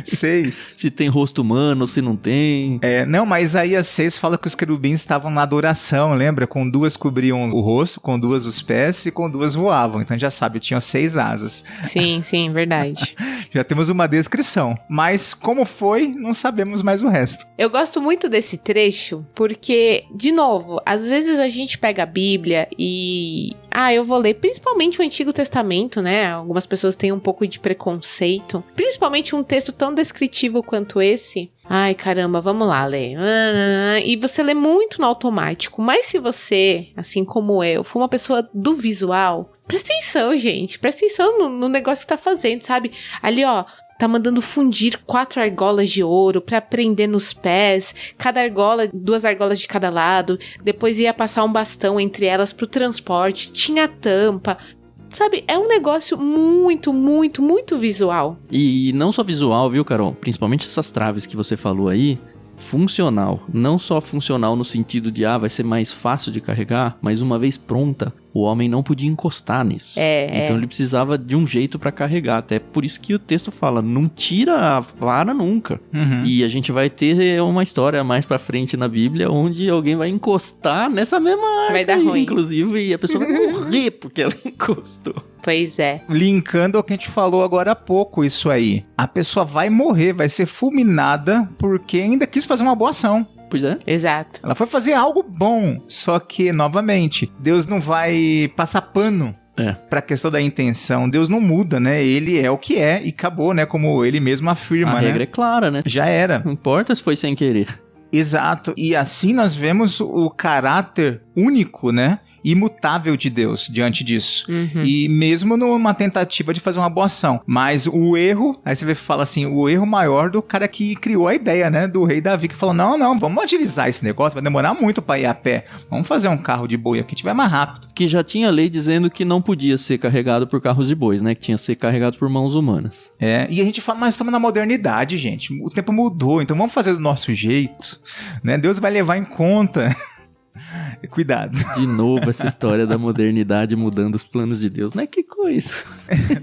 Speaker 3: 6.
Speaker 1: Se tem rosto humano, se não tem.
Speaker 3: Não, mas Isaías 6 fala que os querubins estavam na adoração, lembra? Com 2 cobriam o rosto, com 2 os pés e com 2 voavam. Então já sabe, tinham 6 asas.
Speaker 2: Sim, verdade.
Speaker 3: Já temos uma descrição. Mas como foi, não sabemos mais o resto.
Speaker 2: Eu gosto muito desse trecho porque, de novo, às vezes a gente pega a Bíblia e... eu vou ler principalmente o Antigo Testamento, né? Algumas pessoas têm um pouco de preconceito. Principalmente um texto tão descritivo quanto esse. Ai, caramba, vamos lá ler. E você lê muito no automático. Mas se você, assim como eu, for uma pessoa do visual, presta atenção, gente. Presta atenção no negócio que tá fazendo, sabe? Ali, ó... Tá mandando fundir 4 argolas de ouro pra prender nos pés. Cada argola, 2 argolas de cada lado. Depois ia passar um bastão entre elas pro transporte. Tinha tampa. Sabe, é um negócio muito, muito, muito visual.
Speaker 1: E não só visual, viu, Carol? Principalmente essas traves que você falou aí. Funcional. Não só funcional no sentido de, vai ser mais fácil de carregar, mas uma vez pronta, o homem não podia encostar nisso. Então ele precisava de um jeito pra carregar. Até por isso que o texto fala, não tira a vara nunca. E a gente vai ter uma história mais pra frente na Bíblia, onde alguém vai encostar nessa mesma arca.
Speaker 2: Vai dar ruim.
Speaker 1: Inclusive, e a pessoa vai morrer porque ela encostou.
Speaker 2: Pois é.
Speaker 3: Linkando ao que a gente falou agora há pouco, isso aí. A pessoa vai morrer, vai ser fulminada porque ainda quis fazer uma boa ação.
Speaker 1: Pois é.
Speaker 2: Exato.
Speaker 3: Ela foi fazer algo bom, só que, novamente, Deus não vai passar pano pra questão da intenção. Deus não muda, né? Ele é o que é e acabou, né? Como ele mesmo afirma,
Speaker 1: A regra é clara, né?
Speaker 3: Já era.
Speaker 1: Não importa se foi sem querer.
Speaker 3: Exato. E assim nós vemos o caráter único, né? Imutável de Deus diante disso. E mesmo numa tentativa de fazer uma boa ação. Mas o erro, aí você fala assim, o erro maior do cara que criou a ideia, né? Do rei Davi, que falou, não, vamos agilizar esse negócio, vai demorar muito pra ir a pé. Vamos fazer um carro de boi aqui, tiver mais rápido.
Speaker 1: Que já tinha lei dizendo que não podia ser carregado por carros de bois, né? Que tinha que ser carregado por mãos humanas.
Speaker 3: E a gente fala, mas estamos na modernidade, gente. O tempo mudou, então vamos fazer do nosso jeito, né? Deus vai levar em conta... Cuidado.
Speaker 1: De novo essa história da modernidade mudando os planos de Deus, né? Que coisa.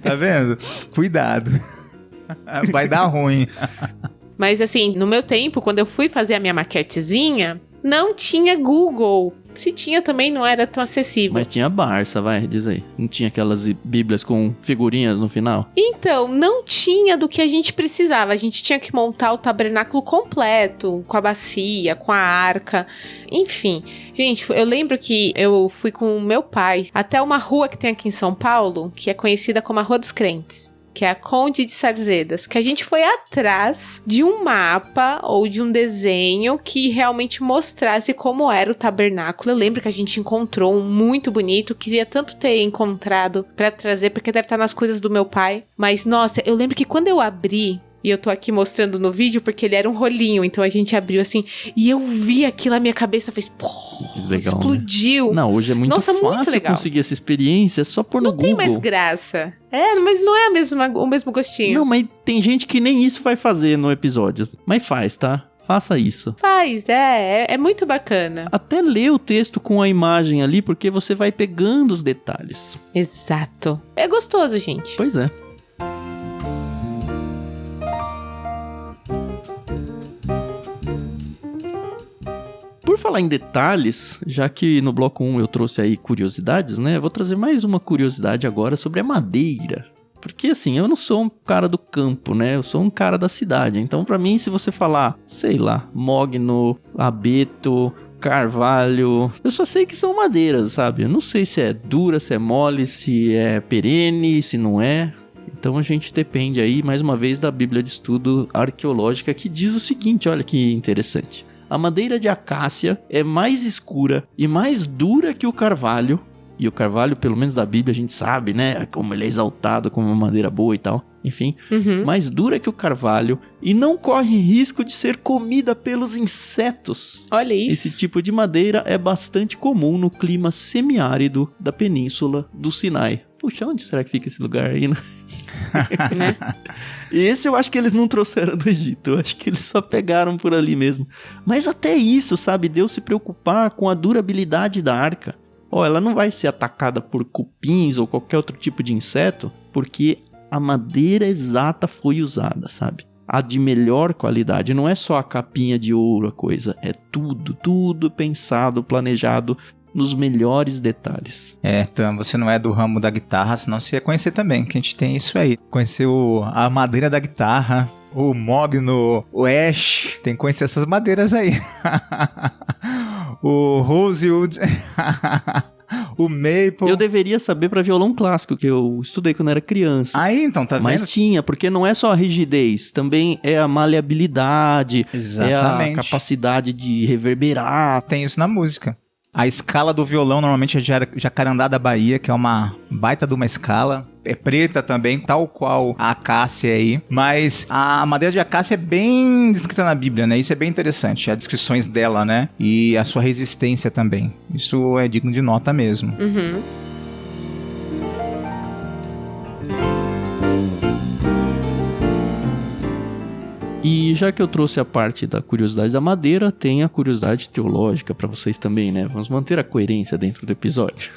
Speaker 3: Tá vendo? Cuidado. Vai dar ruim.
Speaker 2: Mas assim, no meu tempo, quando eu fui fazer a minha maquetezinha, não tinha Google. Se tinha também não era tão acessível.
Speaker 1: Mas tinha Barça, vai, diz aí. Não tinha aquelas bíblias com figurinhas no final?
Speaker 2: Então, não tinha do que a gente precisava. A gente tinha que montar o tabernáculo completo, com a bacia, com a arca, enfim. Gente, eu lembro que eu fui com o meu pai até uma rua que tem aqui em São Paulo, que é conhecida como a Rua dos Crentes, que é a Conde de Sarzedas, que a gente foi atrás de um mapa ou de um desenho que realmente mostrasse como era o tabernáculo. Eu lembro que a gente encontrou um muito bonito, queria tanto ter encontrado pra trazer, porque deve estar nas coisas do meu pai. Mas, nossa, eu lembro que quando eu abri, e eu tô aqui mostrando no vídeo porque ele era um rolinho, então a gente abriu assim, e eu vi aquilo, a minha cabeça fez,
Speaker 1: legal,
Speaker 2: explodiu.
Speaker 1: Né? Não, hoje é muito fácil
Speaker 2: legal.
Speaker 1: Conseguir essa experiência, é só pôr no Google.
Speaker 2: Não tem mais graça. Mas não é o mesmo gostinho.
Speaker 1: Não, mas tem gente que nem isso vai fazer no episódio. Mas faz, tá? Faça isso.
Speaker 2: Faz, é muito bacana.
Speaker 1: Até lê o texto com a imagem ali, porque você vai pegando os detalhes.
Speaker 2: Exato. É gostoso, gente.
Speaker 1: Pois é. Por falar em detalhes, já que no bloco 1 eu trouxe aí curiosidades, né? Eu vou trazer mais uma curiosidade agora sobre a madeira. Porque assim, eu não sou um cara do campo, né? Eu sou um cara da cidade. Então pra mim, se você falar, sei lá, mogno, abeto, carvalho, eu só sei que são madeiras, sabe? Eu não sei se é dura, se é mole, se é perene, se não é. Então a gente depende aí, mais uma vez, da Bíblia de Estudo Arqueológica, que diz o seguinte, olha que interessante. A madeira de acácia é mais escura e mais dura que o carvalho E o carvalho, pelo menos da Bíblia, a gente sabe, né? Como ele é exaltado como uma madeira boa e tal. Enfim, mais dura que o carvalho e não corre risco de ser comida pelos insetos.
Speaker 2: Olha isso.
Speaker 1: Esse tipo de madeira é bastante comum no clima semiárido da península do Sinai. Puxa, onde será que fica esse lugar aí, né? Esse eu acho que eles não trouxeram do Egito. Eu acho que eles só pegaram por ali mesmo. Mas até isso, sabe? Deus se preocupar com a durabilidade da arca. Ela não vai ser atacada por cupins ou qualquer outro tipo de inseto, porque a madeira exata foi usada, sabe? A de melhor qualidade. Não é só a capinha de ouro, a coisa. É tudo pensado, planejado nos melhores detalhes.
Speaker 3: Então você não é do ramo da guitarra, senão você ia conhecer também, que a gente tem isso aí. Conhecer a madeira da guitarra, o mogno, o ash, tem que conhecer essas madeiras aí. O rosewood, o maple.
Speaker 1: Eu deveria saber para violão clássico, que eu estudei quando era criança.
Speaker 3: Aí, então, tá vendo?
Speaker 1: Mas tinha, porque não é só a rigidez, também é a maleabilidade,
Speaker 3: exatamente,
Speaker 1: é a capacidade de reverberar.
Speaker 3: Tem isso na música. A escala do violão normalmente é Jacarandá da Bahia, que é uma baita de uma escala. É preta também, tal qual a acácia aí. Mas a madeira de acácia é bem descrita na Bíblia, né? Isso é bem interessante, as descrições dela, né? E a sua resistência também. Isso é digno de nota mesmo.
Speaker 1: E já que eu trouxe a parte da curiosidade da madeira, tem a curiosidade teológica pra vocês também, né? Vamos manter a coerência dentro do episódio.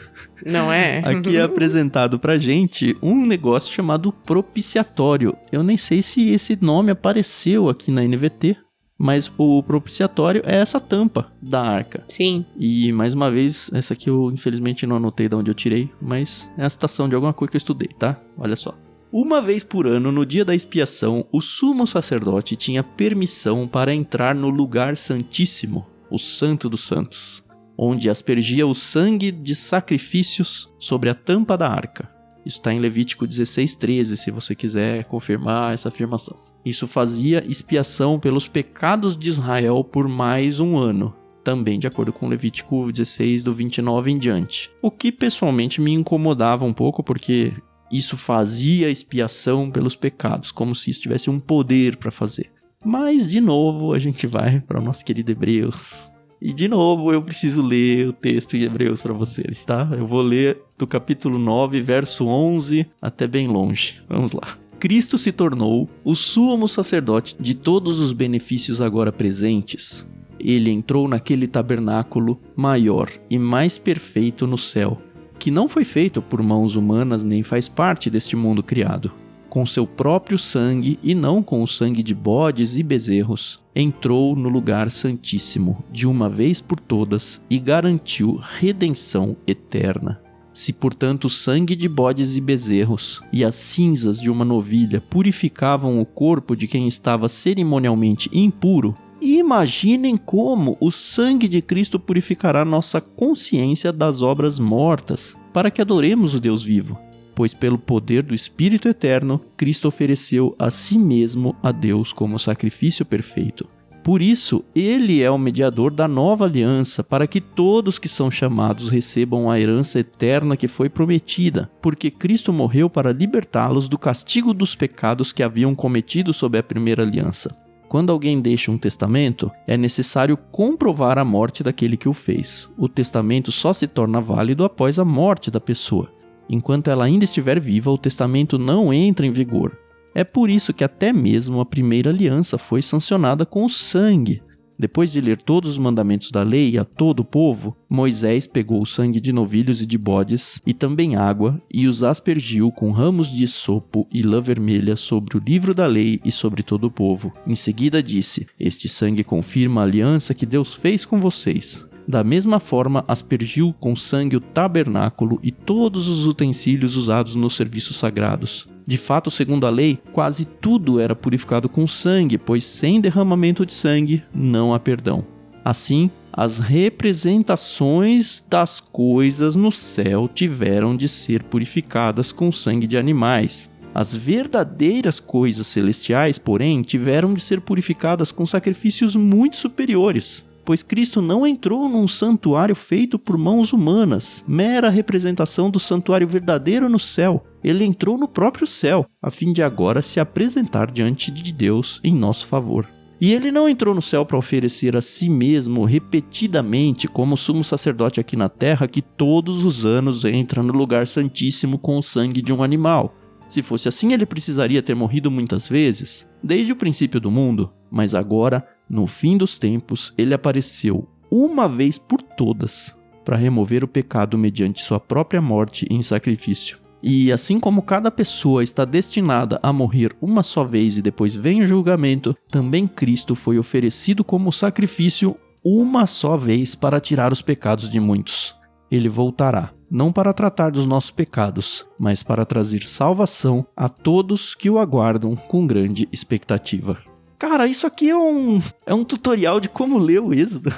Speaker 2: Não é?
Speaker 1: Aqui é apresentado pra gente um negócio chamado propiciatório. Eu nem sei se esse nome apareceu aqui na NVT, mas o propiciatório é essa tampa da arca.
Speaker 2: Sim.
Speaker 1: E, mais uma vez, essa aqui eu infelizmente não anotei de onde eu tirei, mas é a citação de alguma coisa que eu estudei, tá? Olha só. Uma vez por ano, no dia da expiação, o sumo sacerdote tinha permissão para entrar no lugar santíssimo, o Santo dos Santos, onde aspergia o sangue de sacrifícios sobre a tampa da arca. Isso está em Levítico 16:13, se você quiser confirmar essa afirmação. Isso fazia expiação pelos pecados de Israel por mais um ano, também de acordo com Levítico 16, do 29 em diante. O que pessoalmente me incomodava um pouco, porque isso fazia expiação pelos pecados, como se isso tivesse um poder para fazer. Mas, de novo, a gente vai para o nosso querido Hebreus. E, de novo, eu preciso ler o texto em Hebreus para vocês, tá? Eu vou ler do capítulo 9, verso 11, até bem longe. Vamos lá. Cristo se tornou o sumo sacerdote de todos os benefícios agora presentes. Ele entrou naquele tabernáculo maior e mais perfeito no céu, que não foi feito por mãos humanas nem faz parte deste mundo criado. Com seu próprio sangue e não com o sangue de bodes e bezerros, entrou no lugar santíssimo de uma vez por todas e garantiu redenção eterna. Se, portanto, o sangue de bodes e bezerros e as cinzas de uma novilha purificavam o corpo de quem estava cerimonialmente impuro, imaginem como o sangue de Cristo purificará nossa consciência das obras mortas, para que adoremos o Deus vivo. Pois pelo poder do Espírito Eterno, Cristo ofereceu a si mesmo a Deus como sacrifício perfeito. Por isso, ele é o mediador da nova aliança, para que todos que são chamados recebam a herança eterna que foi prometida, porque Cristo morreu para libertá-los do castigo dos pecados que haviam cometido sob a primeira aliança. Quando alguém deixa um testamento, é necessário comprovar a morte daquele que o fez. O testamento só se torna válido após a morte da pessoa. Enquanto ela ainda estiver viva, o testamento não entra em vigor. É por isso que até mesmo a primeira aliança foi sancionada com o sangue. Depois de ler todos os mandamentos da lei a todo o povo, Moisés pegou o sangue de novilhos e de bodes, e também água, e os aspergiu com ramos de hisopo e lã vermelha sobre o livro da lei e sobre todo o povo. Em seguida disse: este sangue confirma a aliança que Deus fez com vocês. Da mesma forma, aspergiu com sangue o tabernáculo e todos os utensílios usados nos serviços sagrados. De fato, segundo a lei, quase tudo era purificado com sangue, pois sem derramamento de sangue não há perdão. Assim, as representações das coisas no céu tiveram de ser purificadas com sangue de animais. As verdadeiras coisas celestiais, porém, tiveram de ser purificadas com sacrifícios muito superiores. pois Cristo não entrou num santuário feito por mãos humanas, mera representação do santuário verdadeiro no céu. Ele entrou no próprio céu, a fim de agora se apresentar diante de Deus em nosso favor. E ele não entrou no céu para oferecer a si mesmo repetidamente como sumo sacerdote aqui na terra, que todos os anos entra no lugar santíssimo com o sangue de um animal. Se fosse assim, ele precisaria ter morrido muitas vezes, desde o princípio do mundo. Mas agora, no fim dos tempos, ele apareceu uma vez por todas para remover o pecado mediante sua própria morte em sacrifício. E assim como cada pessoa está destinada a morrer uma só vez e depois vem o julgamento, também Cristo foi oferecido como sacrifício uma só vez para tirar os pecados de muitos. Ele voltará, não para tratar dos nossos pecados, mas para trazer salvação a todos que o aguardam com grande expectativa. Cara, isso aqui é um tutorial de como ler o Êxodo.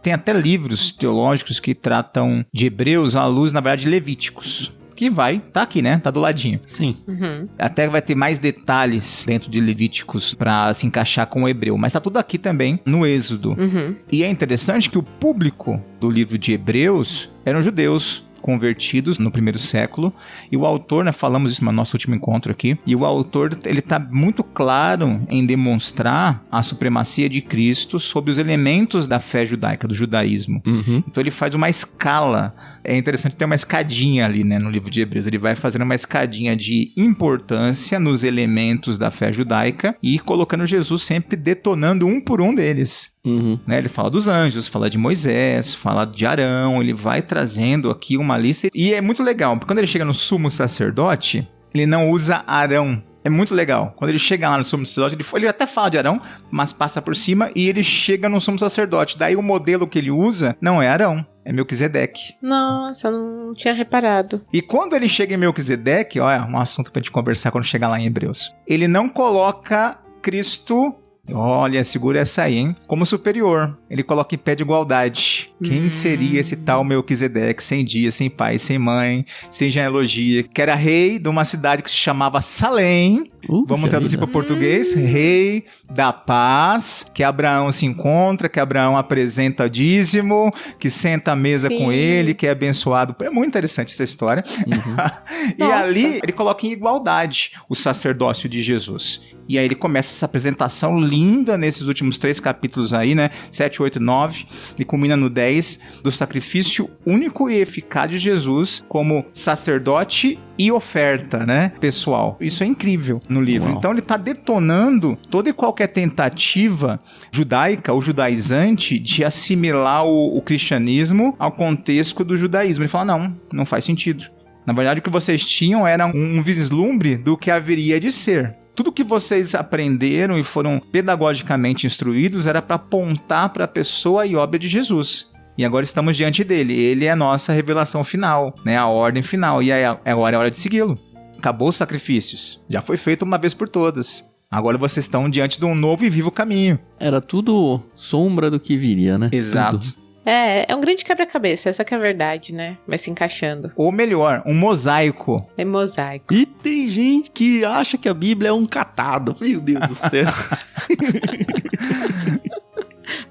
Speaker 3: Tem até livros teológicos que tratam de Hebreus à luz, na verdade, de Levíticos. Que tá aqui, né? Tá do ladinho.
Speaker 1: Sim.
Speaker 2: Uhum.
Speaker 3: Até vai ter mais detalhes dentro de Levíticos pra se encaixar com o hebreu. Mas tá tudo aqui também no Êxodo.
Speaker 2: Uhum.
Speaker 3: E é interessante que o público do livro de Hebreus eram judeus convertidos no primeiro século, e o autor, né, falamos isso no nosso último encontro aqui, e o autor, ele tá muito claro em demonstrar a supremacia de Cristo sobre os elementos da fé judaica, do judaísmo.
Speaker 1: Uhum.
Speaker 3: Então ele faz uma escala, é interessante ter uma escadinha ali, né, no livro de Hebreus, ele vai fazendo uma escadinha de importância nos elementos da fé judaica e colocando Jesus sempre detonando um por um deles.
Speaker 1: Uhum.
Speaker 3: Né, ele fala dos anjos, fala de Moisés, fala de Arão, ele vai trazendo aqui uma lista, e é muito legal, porque quando ele chega no sumo sacerdote, ele não usa Arão. É muito legal. Quando ele chega lá no sumo sacerdote, ele até fala de Arão, mas passa por cima, e ele chega no sumo sacerdote. Daí o modelo que ele usa não é Arão, é Melquisedeque.
Speaker 2: Nossa, eu não tinha reparado.
Speaker 3: E quando ele chega em Melquisedeque, ó, é um assunto pra gente conversar quando chegar lá em Hebreus. Ele não coloca Cristo... Olha, segura essa aí, hein? Como superior. Ele coloca em pé de igualdade. Quem seria esse tal Melquisedeque, sem dia, sem pai, sem mãe, sem genealogia, que era rei de uma cidade que se chamava Salém. Vamos traduzir para o português. Rei da paz, que Abraão se encontra, que Abraão apresenta dízimo, que senta à mesa com ele, que é abençoado. É muito interessante essa história. Uhum. E ali ele coloca em igualdade o sacerdócio de Jesus. E aí ele começa essa apresentação linda nesses últimos 3 capítulos aí, né? 7, 8 e 9. E culmina no 10 do sacrifício único e eficaz de Jesus como sacerdote e oferta, né? Pessoal. Isso é incrível no livro. Uau. Então ele está detonando toda e qualquer tentativa judaica ou judaizante de assimilar o cristianismo ao contexto do judaísmo. Ele fala, não faz sentido. Na verdade, o que vocês tinham era um vislumbre do que haveria de ser. Tudo que vocês aprenderam e foram pedagogicamente instruídos era para apontar para a pessoa e obra de Jesus. E agora estamos diante dele. Ele é a nossa revelação final, né? A ordem final. E aí agora é hora de segui-lo. Acabou os sacrifícios. Já foi feito uma vez por todas. Agora vocês estão diante de um novo e vivo caminho.
Speaker 1: Era tudo sombra do que viria, né?
Speaker 3: Exato.
Speaker 1: Tudo.
Speaker 2: É um grande quebra-cabeça, essa que é a verdade, né? Vai se encaixando.
Speaker 3: Ou melhor, um mosaico.
Speaker 2: É mosaico.
Speaker 1: E tem gente que acha que a Bíblia é um catado. Meu Deus do céu.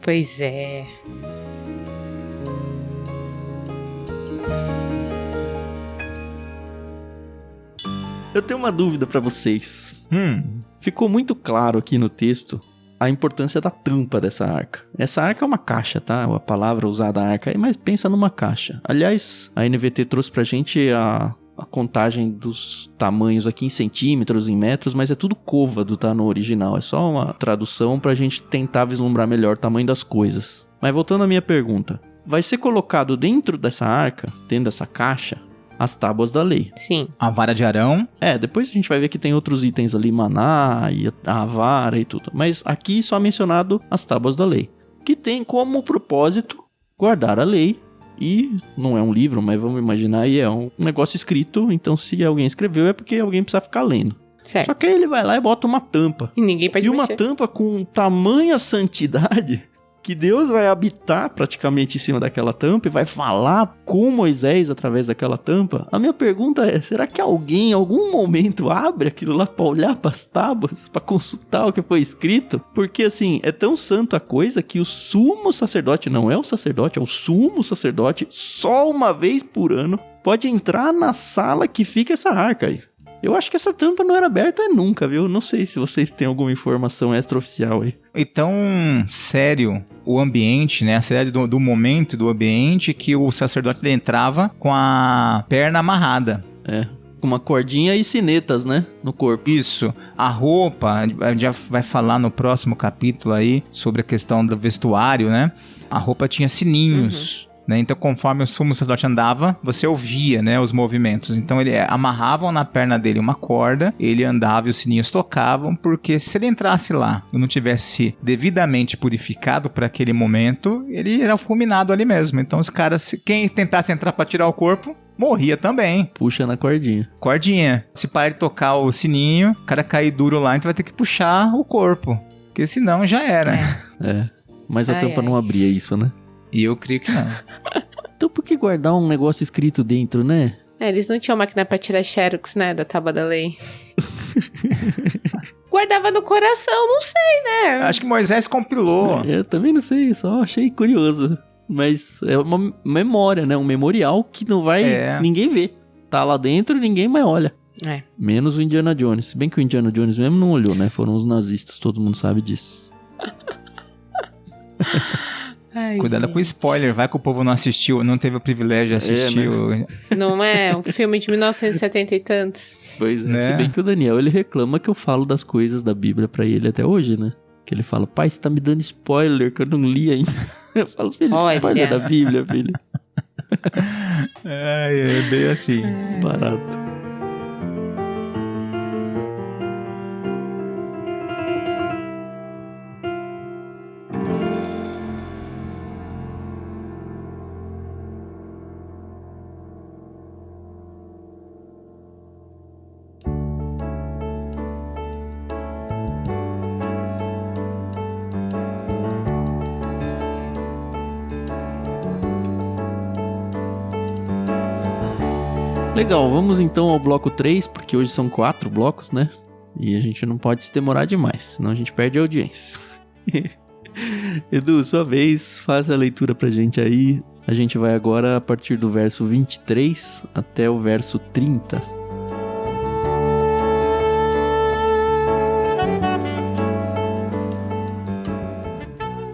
Speaker 2: Pois é.
Speaker 1: Eu tenho uma dúvida pra vocês. Ficou muito claro aqui no texto a importância da tampa dessa arca. Essa arca é uma caixa, tá? A palavra usada arca, mas pensa numa caixa. Aliás, a NVT trouxe pra gente a contagem dos tamanhos aqui em centímetros, em metros, mas é tudo côvado, tá? No original. É só uma tradução pra gente tentar vislumbrar melhor o tamanho das coisas. Mas voltando à minha pergunta. Vai ser colocado dentro dessa arca, dentro dessa caixa, as tábuas da lei.
Speaker 2: Sim.
Speaker 3: A vara de Arão.
Speaker 1: Depois a gente vai ver que tem outros itens ali, maná e a vara e tudo. Mas aqui só mencionado as tábuas da lei, que tem como propósito guardar a lei. E não é um livro, mas vamos imaginar, aí é um negócio escrito. Então se alguém escreveu é porque alguém precisa ficar lendo.
Speaker 2: Certo.
Speaker 1: Só que aí ele vai lá e bota uma tampa.
Speaker 2: E ninguém pode
Speaker 1: mexer. Uma
Speaker 2: mexer.
Speaker 1: tampa com tamanha santidade que Deus vai habitar praticamente em cima daquela tampa e vai falar com Moisés através daquela tampa. A minha pergunta é, será que alguém em algum momento abre aquilo lá pra olhar pras tábuas, pra consultar o que foi escrito? Porque assim, é tão santo a coisa que o sumo sacerdote, não é o sacerdote, é o sumo sacerdote, só uma vez por ano, pode entrar na sala que fica essa arca aí. Eu acho que essa tampa não era aberta nunca, viu? Não sei se vocês têm alguma informação extraoficial aí.
Speaker 3: E tão sério o ambiente, né? A seriedade do momento, do ambiente, que o sacerdote ele entrava com a perna amarrada.
Speaker 1: É, com uma cordinha e sinetas, né? No corpo.
Speaker 3: Isso. A roupa, a gente já vai falar no próximo capítulo aí sobre a questão do vestuário, né? A roupa tinha sininhos. Né? Então, conforme o sumo sacerdote andava, você ouvia, né, os movimentos. Então, ele amarravam na perna dele uma corda, ele andava e os sininhos tocavam, porque se ele entrasse lá e não tivesse devidamente purificado para aquele momento, ele era fulminado ali mesmo. Então, os caras, quem tentasse entrar para tirar o corpo, morria também.
Speaker 1: Puxa na cordinha.
Speaker 3: Cordinha. Se parar de tocar o sininho, o cara cair duro lá, então vai ter que puxar o corpo, porque senão já era.
Speaker 1: É. Mas a tampa não abria isso, né?
Speaker 3: E eu creio que não.
Speaker 1: Então por que guardar um negócio escrito dentro, né?
Speaker 2: Eles não tinham máquina pra tirar xerox, né, da tábua da lei. Guardava no coração, não sei, né?
Speaker 3: Acho que Moisés compilou.
Speaker 1: Eu também não sei, só achei curioso. Mas é uma memória, né? Um memorial que não vai ninguém ver. Tá lá dentro e ninguém mais olha.
Speaker 2: É.
Speaker 1: Menos o Indiana Jones. Se bem que o Indiana Jones mesmo não olhou, né? Foram os nazistas, todo mundo sabe disso.
Speaker 2: Ai,
Speaker 3: cuidado
Speaker 2: gente.
Speaker 3: com o spoiler, vai que o povo não assistiu, não teve o privilégio de assistir.
Speaker 1: Né?
Speaker 2: Não é um filme de 1970 e tantos.
Speaker 1: Pois é,
Speaker 3: né?
Speaker 1: Se bem que o Daniel, ele reclama que eu falo das coisas da Bíblia pra ele até hoje, né? Que ele fala, pai, você tá me dando spoiler que eu não li ainda. Eu falo, filho, spoiler da Bíblia, filho.
Speaker 3: É bem assim.
Speaker 1: Barato. Legal, vamos então ao bloco 3, porque hoje são 4 blocos, né? E a gente não pode se demorar demais, senão a gente perde a audiência. Edu, sua vez, faz a leitura pra gente aí. A gente vai agora a partir do verso 23 até o verso 30.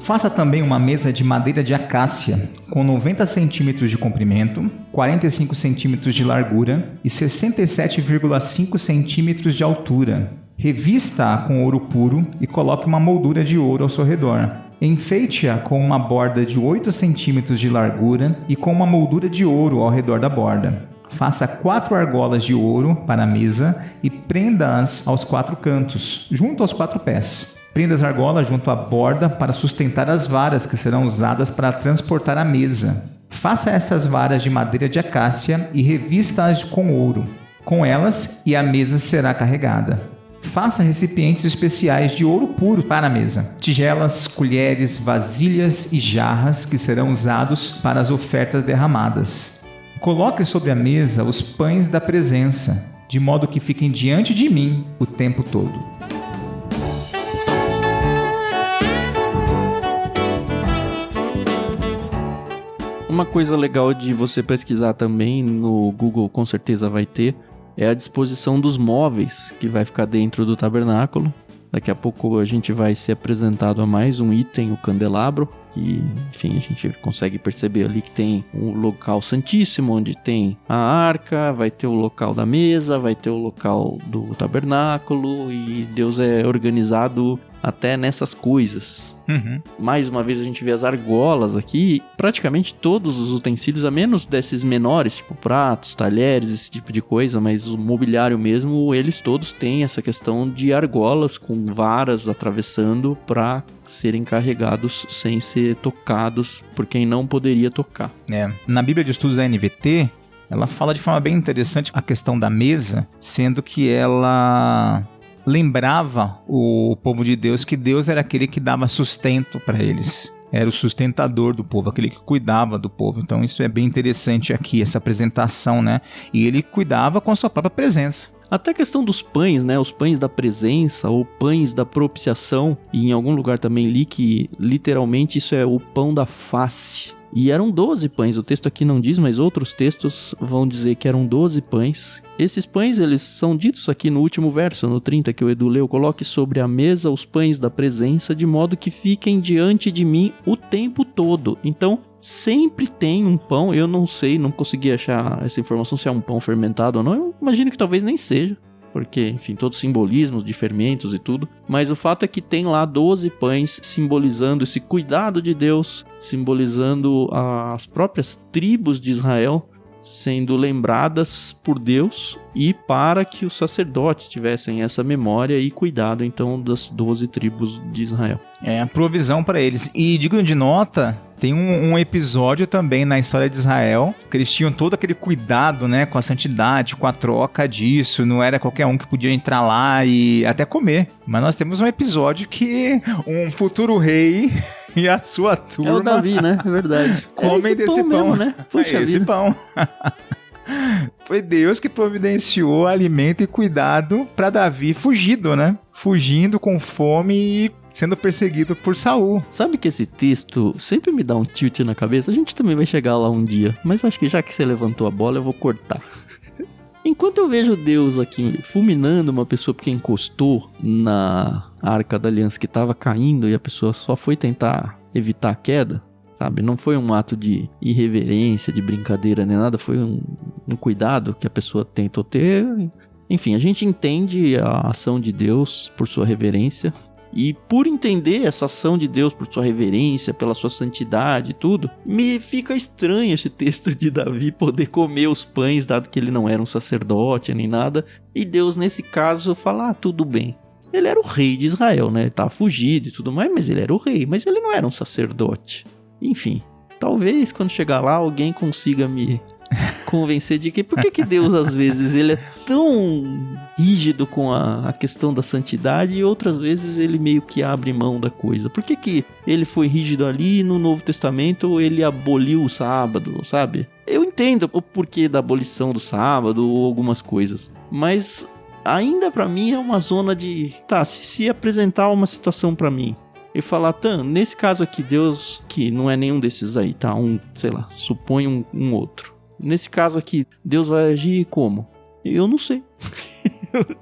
Speaker 3: Faça também uma mesa de madeira de acácia, com 90 centímetros de comprimento, 45 centímetros de largura e 67,5 centímetros de altura. Revista-a com ouro puro e coloque uma moldura de ouro ao seu redor. Enfeite-a com uma borda de 8 centímetros de largura e com uma moldura de ouro ao redor da borda. Faça 4 argolas de ouro para a mesa e prenda-as aos 4 cantos, junto aos 4 pés. Prenda as argolas junto à borda para sustentar as varas que serão usadas para transportar a mesa. Faça essas varas de madeira de acácia e revista-as com ouro. Com elas, a mesa será carregada. Faça recipientes especiais de ouro puro para a mesa. Tigelas, colheres, vasilhas e jarras que serão usados para as ofertas derramadas. Coloque sobre a mesa os pães da presença, de modo que fiquem diante de mim o tempo todo.
Speaker 1: Uma coisa legal de você pesquisar também, no Google com certeza vai ter, é a disposição dos móveis que vai ficar dentro do tabernáculo. Daqui a pouco a gente vai ser apresentado a mais um item, o candelabro. E, enfim, a gente consegue perceber ali que tem um local santíssimo, onde tem a arca, vai ter o local da mesa, vai ter o local do tabernáculo, e Deus é organizado até nessas coisas. Mais uma vez a gente vê as argolas aqui, praticamente todos os utensílios, a menos desses menores, tipo pratos, talheres, esse tipo de coisa, mas o mobiliário mesmo, eles todos têm essa questão de argolas com varas atravessando para serem carregados sem ser tocados por quem não poderia tocar.
Speaker 3: Na Bíblia de Estudos da NVT, ela fala de forma bem interessante a questão da mesa, sendo que ela lembrava o povo de Deus que Deus era aquele que dava sustento para eles. era o sustentador do povo, aquele que cuidava do povo. Então isso é bem interessante aqui, essa apresentação, né? E ele cuidava com a sua própria presença.
Speaker 1: Até a questão dos pães, né? Os pães da presença ou pães da propiciação. E em algum lugar também li que literalmente isso é o pão da face. E eram 12 pães, o texto aqui não diz, mas outros textos vão dizer que eram 12 pães. Esses pães, eles são ditos aqui no último verso, no 30, que o Edu leu: coloque sobre a mesa os pães da presença, de modo que fiquem diante de mim o tempo todo. Então, sempre tem um pão, eu não sei, não consegui achar essa informação se é um pão fermentado ou não, eu imagino que talvez nem seja. Porque, enfim, todos os simbolismos de fermentos e tudo. Mas o fato é que tem lá 12 pães simbolizando esse cuidado de Deus, simbolizando as próprias tribos de Israel sendo lembradas por Deus e para que os sacerdotes tivessem essa memória e cuidado, então, das 12 tribos de Israel.
Speaker 3: É a provisão para eles. E digno de nota, tem um episódio também na história de Israel, que eles tinham todo aquele cuidado, né, com a santidade, com a troca disso, não era qualquer um que podia entrar lá e até comer. Mas nós temos um episódio que um futuro rei e a sua turma...
Speaker 1: É o Davi, né? É verdade.
Speaker 3: Comem desse pão,
Speaker 1: mesmo, né? Puxa
Speaker 3: esse
Speaker 1: vida.
Speaker 3: pão. Foi Deus que providenciou alimento e cuidado para Davi fugido, né? Fugindo com fome e sendo perseguido por Saul.
Speaker 1: Sabe que esse texto sempre me dá um tilt na cabeça? A gente também vai chegar lá um dia, mas acho que já que você levantou a bola, eu vou cortar. Enquanto eu vejo Deus aqui fulminando uma pessoa porque encostou na Arca da Aliança que estava caindo e a pessoa só foi tentar evitar a queda, sabe? Não foi um ato de irreverência, de brincadeira nem nada, foi um cuidado que a pessoa tentou ter. Enfim, a gente entende a ação de Deus por sua reverência. E por entender essa ação de Deus, por sua reverência, pela sua santidade e tudo, me fica estranho esse texto de Davi poder comer os pães, dado que ele não era um sacerdote nem nada. E Deus, nesse caso, fala, tudo bem. Ele era o rei de Israel, né? Ele estava fugido e tudo mais, mas ele era o rei. Mas ele não era um sacerdote. Enfim, talvez quando chegar lá alguém consiga me convencer de que... Por que Deus, às vezes, ele é tão rígido com a questão da santidade e outras vezes ele meio que abre mão da coisa? Por que ele foi rígido ali e no Novo Testamento ele aboliu o sábado, sabe? Eu entendo o porquê da abolição do sábado ou algumas coisas, mas ainda pra mim é uma zona de... Tá, se apresentar uma situação pra mim e falar, nesse caso aqui, Deus, que não é nenhum desses aí, tá? Sei lá, supõe um outro. Nesse caso aqui, Deus vai agir como? Eu não sei.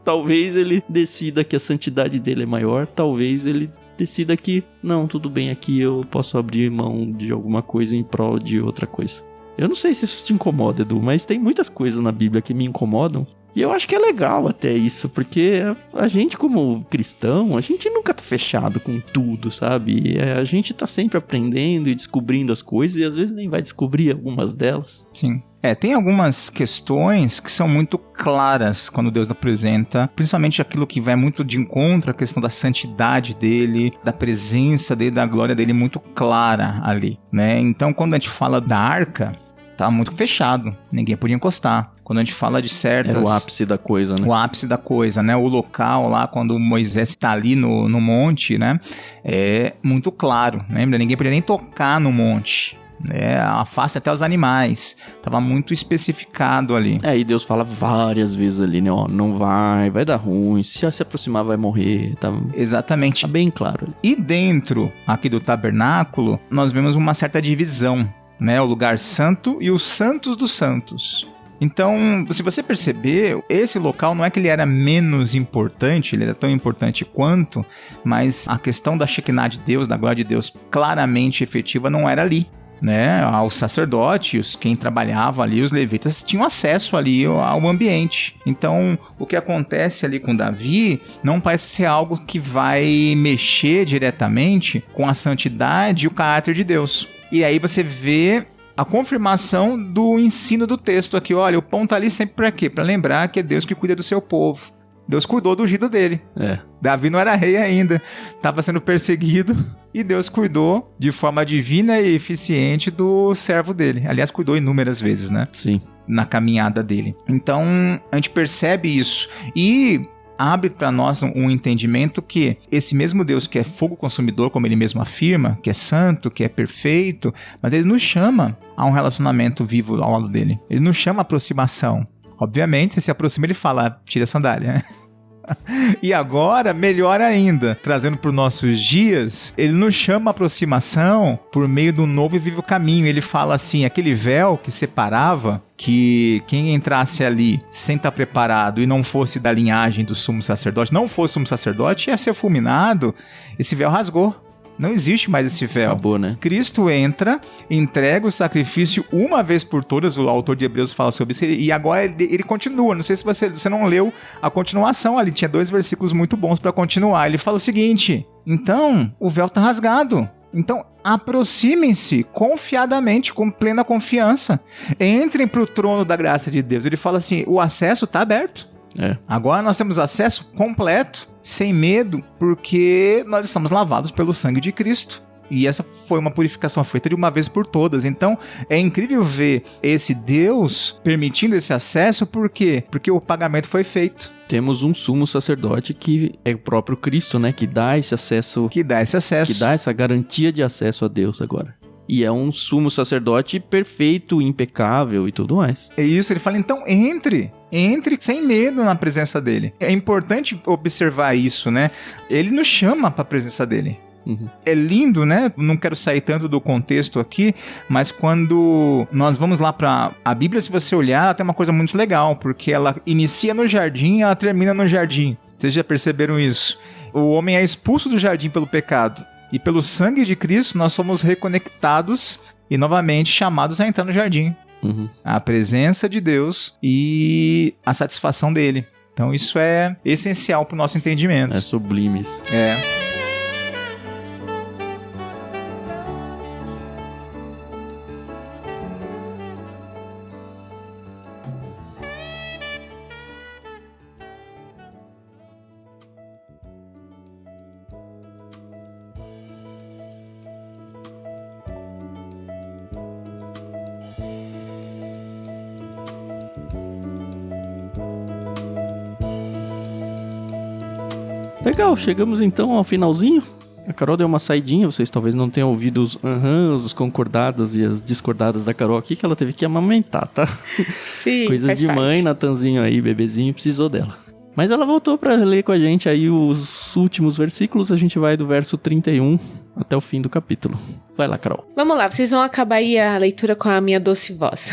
Speaker 1: Talvez ele decida que a santidade dele é maior, talvez ele decida que, não, tudo bem, aqui eu posso abrir mão de alguma coisa em prol de outra coisa. Eu não sei se isso te incomoda, Edu, mas tem muitas coisas na Bíblia que me incomodam. E eu acho que é legal até isso, porque a gente como cristão, a gente nunca tá fechado com tudo, sabe? A gente tá sempre aprendendo e descobrindo as coisas e às vezes nem vai descobrir algumas delas.
Speaker 3: Sim. Tem algumas questões que são muito claras quando Deus apresenta, principalmente aquilo que vai muito de encontro à questão da santidade dele, da presença dele, da glória dele muito clara ali, né? Então, quando a gente fala da arca, tá muito fechado, ninguém podia encostar. Quando a gente fala de certas...
Speaker 1: Era o ápice da coisa, né?
Speaker 3: O ápice da coisa, né? O local lá, quando Moisés está ali no monte, né? É muito claro, lembra? Ninguém podia nem tocar no monte, né? Afaste até os animais. Tava muito especificado ali.
Speaker 1: E Deus fala várias vezes ali, né? Ó, não vai dar ruim, se aproximar vai morrer. Tá...
Speaker 3: Exatamente.
Speaker 1: Tá bem claro ali.
Speaker 3: E dentro aqui do tabernáculo, nós vemos uma certa divisão, né? O lugar santo e os santos dos santos. Então, se você perceber, esse local não é que ele era menos importante, ele era tão importante quanto, mas a questão da Shekinah de Deus, da glória de Deus, claramente efetiva, não era ali, né? Os sacerdotes, quem trabalhava ali, os levitas, tinham acesso ali ao ambiente. Então, o que acontece ali com Davi não parece ser algo que vai mexer diretamente com a santidade e o caráter de Deus. E aí você vê a confirmação do ensino do texto aqui. Olha, o pão tá ali sempre pra quê? Pra lembrar que é Deus que cuida do seu povo. Deus cuidou do ungido dele. Davi não era rei ainda, estava sendo perseguido e Deus cuidou de forma divina e eficiente do servo dele. Aliás, cuidou inúmeras vezes, né?
Speaker 1: Sim.
Speaker 3: Na caminhada dele. Então, a gente percebe isso. E abre para nós um entendimento que esse mesmo Deus que é fogo consumidor, como ele mesmo afirma, que é santo, que é perfeito, mas ele nos chama a um relacionamento vivo ao lado dele. Ele nos chama a aproximação. Obviamente, se aproxima, ele fala, tira a sandália, né? E agora, melhor ainda, trazendo para os nossos dias, ele nos chama a aproximação por meio do novo e vivo caminho. Ele fala assim, aquele véu que separava, que quem entrasse ali sem estar preparado e não fosse da linhagem do sumo sacerdote, não fosse sumo sacerdote, ia ser fulminado, esse véu rasgou. Não existe mais esse véu.
Speaker 1: Acabou, né?
Speaker 3: Cristo entra, entrega o sacrifício uma vez por todas, o autor de Hebreus fala sobre isso, e agora ele continua. Não sei se você não leu a continuação ali, tinha 2 versículos muito bons para continuar. Ele fala o seguinte, então, o véu está rasgado. Então, aproximem-se confiadamente, com plena confiança. Entrem para o trono da graça de Deus. Ele fala assim, o acesso está aberto. Agora nós temos acesso completo, sem medo, porque nós estamos lavados pelo sangue de Cristo. E essa foi uma purificação feita de uma vez por todas. Então, é incrível ver esse Deus permitindo esse acesso, por quê? Porque o pagamento foi feito.
Speaker 1: Temos um sumo sacerdote que é o próprio Cristo, né? Que dá esse acesso. Que dá essa garantia de acesso a Deus agora. E é um sumo sacerdote perfeito, impecável e tudo mais.
Speaker 3: É isso, ele fala, então entre sem medo na presença dele. É importante observar isso, né? Ele nos chama para a presença dele.
Speaker 1: Uhum.
Speaker 3: É lindo, né? Não quero sair tanto do contexto aqui, mas quando nós vamos lá para a Bíblia, se você olhar, ela tem uma coisa muito legal, porque ela inicia no jardim e ela termina no jardim. Vocês já perceberam isso? O homem é expulso do jardim pelo pecado. E pelo sangue de Cristo, nós somos reconectados e novamente chamados a entrar no jardim.
Speaker 1: Uhum.
Speaker 3: A presença de Deus e a satisfação dele. Então isso é essencial para o nosso entendimento.
Speaker 1: É sublime isso. Legal, chegamos então ao finalzinho. A Carol deu uma saidinha, vocês talvez não tenham ouvido os os concordados e as discordadas da Carol aqui, que ela teve que amamentar, tá?
Speaker 2: Sim,
Speaker 1: coisas de
Speaker 2: parte.
Speaker 1: mãe, Natanzinho aí, bebezinho, precisou dela. Mas ela voltou pra ler com a gente aí os últimos versículos, a gente vai do verso 31 até o fim do capítulo. Vai lá, Carol.
Speaker 2: Vamos lá, vocês vão acabar aí a leitura com a minha doce voz.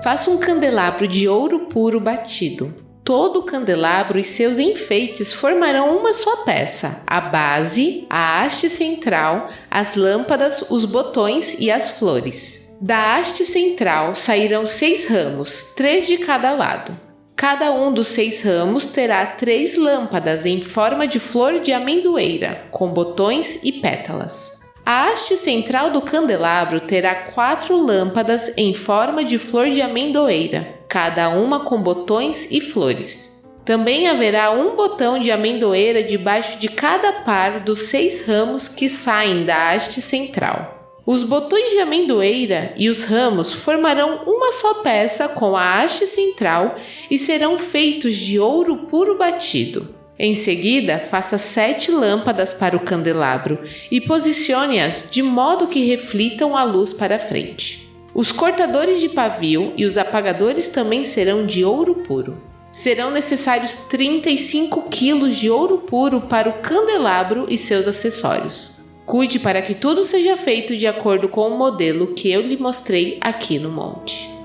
Speaker 2: Faça um candelabro de ouro puro batido. Todo o candelabro e seus enfeites formarão uma só peça: a base, a haste central, as lâmpadas, os botões e as flores. Da haste central sairão 6 ramos, 3 de cada lado. Cada um dos 6 ramos terá 3 lâmpadas em forma de flor de amendoeira, com botões e pétalas. A haste central do candelabro terá 4 lâmpadas em forma de flor de amendoeira, cada uma com botões e flores. Também haverá um botão de amendoeira debaixo de cada par dos 6 ramos que saem da haste central. Os botões de amendoeira e os ramos formarão uma só peça com a haste central e serão feitos de ouro puro batido. Em seguida, faça 7 lâmpadas para o candelabro e posicione-as de modo que reflitam a luz para frente. Os cortadores de pavio e os apagadores também serão de ouro puro. Serão necessários 35 quilos de ouro puro para o candelabro e seus acessórios. Cuide para que tudo seja feito de acordo com o modelo que eu lhe mostrei aqui no monte.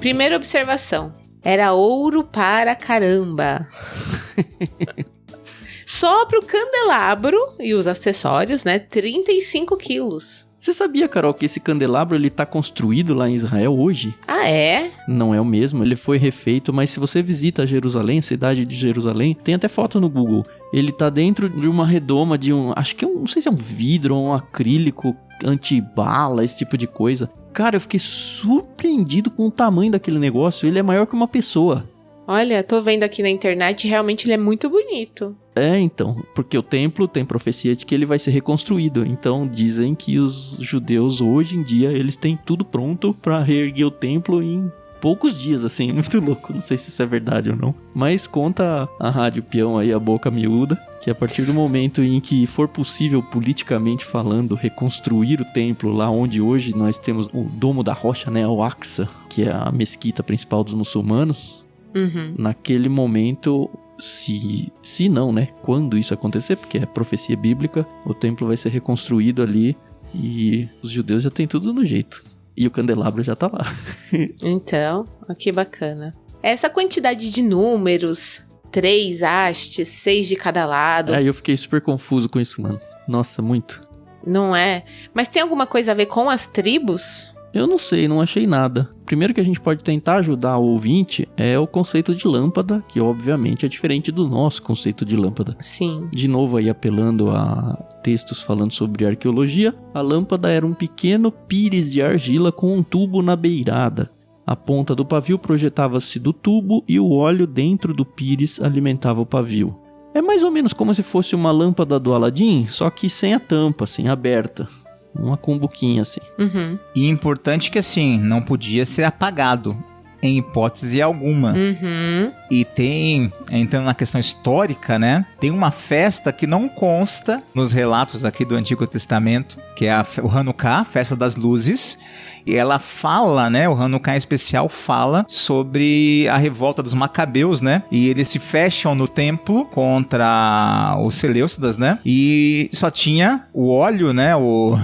Speaker 2: Primeira observação. Era ouro para caramba. Só para o candelabro e os acessórios, né? 35 quilos.
Speaker 1: Você sabia, Carol, que esse candelabro ele tá construído lá em Israel hoje?
Speaker 2: Ah, é?
Speaker 1: Não é o mesmo, ele foi refeito, mas se você visita Jerusalém, a cidade de Jerusalém, tem até foto no Google. Ele tá dentro de uma redoma de acho que não sei se é um vidro ou um acrílico antibala, esse tipo de coisa. Cara, eu fiquei surpreendido com o tamanho daquele negócio, ele é maior que uma pessoa.
Speaker 2: Olha, tô vendo aqui na internet, realmente ele é muito bonito.
Speaker 1: Então, porque o templo tem profecia de que ele vai ser reconstruído. Então, dizem que os judeus, hoje em dia, eles têm tudo pronto pra reerguer o templo em poucos dias, assim, muito louco. Não sei se isso é verdade ou não. Mas conta a Rádio Peão aí, a boca miúda, que a partir do momento em que for possível, politicamente falando, reconstruir o templo lá onde hoje nós temos o Domo da Rocha, né, o Aqsa, que é a mesquita principal dos muçulmanos, naquele momento... Se não, né? Quando isso acontecer, porque é profecia bíblica, o templo vai ser reconstruído ali e os judeus já têm tudo no jeito. E o candelabro já tá lá.
Speaker 2: Então, que bacana. Essa quantidade de números, 3 hastes, 6 de cada lado.
Speaker 1: Eu fiquei super confuso com isso, mano. Nossa, muito.
Speaker 2: Não é? Mas tem alguma coisa a ver com as tribos?
Speaker 1: Eu não sei, não achei nada. Primeiro que a gente pode tentar ajudar o ouvinte é o conceito de lâmpada, que obviamente é diferente do nosso conceito de lâmpada.
Speaker 2: Sim.
Speaker 1: De novo aí apelando a textos falando sobre arqueologia, a lâmpada era um pequeno pires de argila com um tubo na beirada. A ponta do pavio projetava-se do tubo e o óleo dentro do pires alimentava o pavio. É mais ou menos como se fosse uma lâmpada do Aladim, só que sem a tampa, assim, aberta. Uma cumbuquinha, assim.
Speaker 3: E importante que, assim, não podia ser apagado, em hipótese alguma. E tem, entrando na questão histórica, né? Tem uma festa que não consta nos relatos aqui do Antigo Testamento, que é o Hanukkah, Festa das Luzes. E ela fala, né? O Hanukkah em especial fala sobre a revolta dos Macabeus, né? E eles se fecham no templo contra os Seleucidas, né? E só tinha o óleo, né? O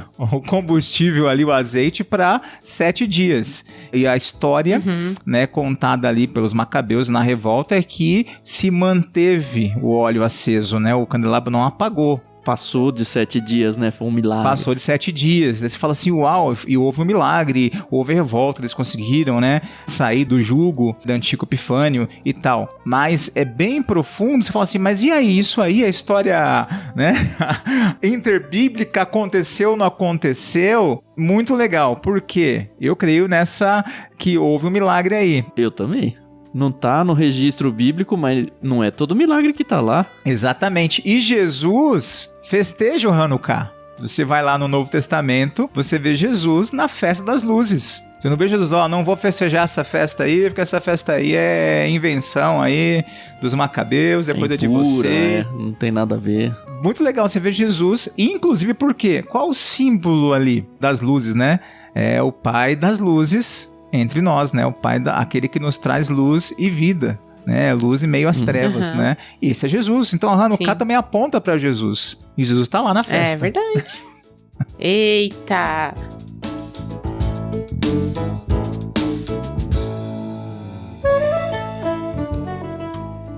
Speaker 3: combustível ali, o azeite, para 7 dias. E a história, né? Contada ali pelos Macabeus na revolta é que se manteve o óleo aceso, né? O candelabro não apagou.
Speaker 1: Passou de 7 dias, né? Foi um milagre.
Speaker 3: Passou de 7 dias. Aí você fala assim, uau, e houve um milagre, houve revolta, eles conseguiram, né? Sair do jugo da Antíoco Epifânio e tal. Mas é bem profundo, você fala assim, mas e aí? Isso aí, a história, né? Interbíblica aconteceu ou não aconteceu? Muito legal. Por quê? Eu creio nessa que houve um milagre aí.
Speaker 1: Eu também. Não tá no registro bíblico, mas não é todo milagre que tá lá.
Speaker 3: Exatamente. E Jesus festeja o Hanukkah. Você vai lá no Novo Testamento, você vê Jesus na festa das luzes. Você não vê Jesus, não vou festejar essa festa aí, porque essa festa aí é invenção aí dos Macabeus, é coisa de vocês.
Speaker 1: Não tem nada a ver.
Speaker 3: Muito legal você ver Jesus, inclusive por quê? Qual o símbolo ali das luzes, né? É o Pai das luzes entre nós, né? O Pai, aquele que nos traz luz e vida, né? Luz e meio às trevas, né? E esse é Jesus. Então a Hanukkah também aponta para Jesus. E Jesus tá lá na festa.
Speaker 2: É verdade. Eita!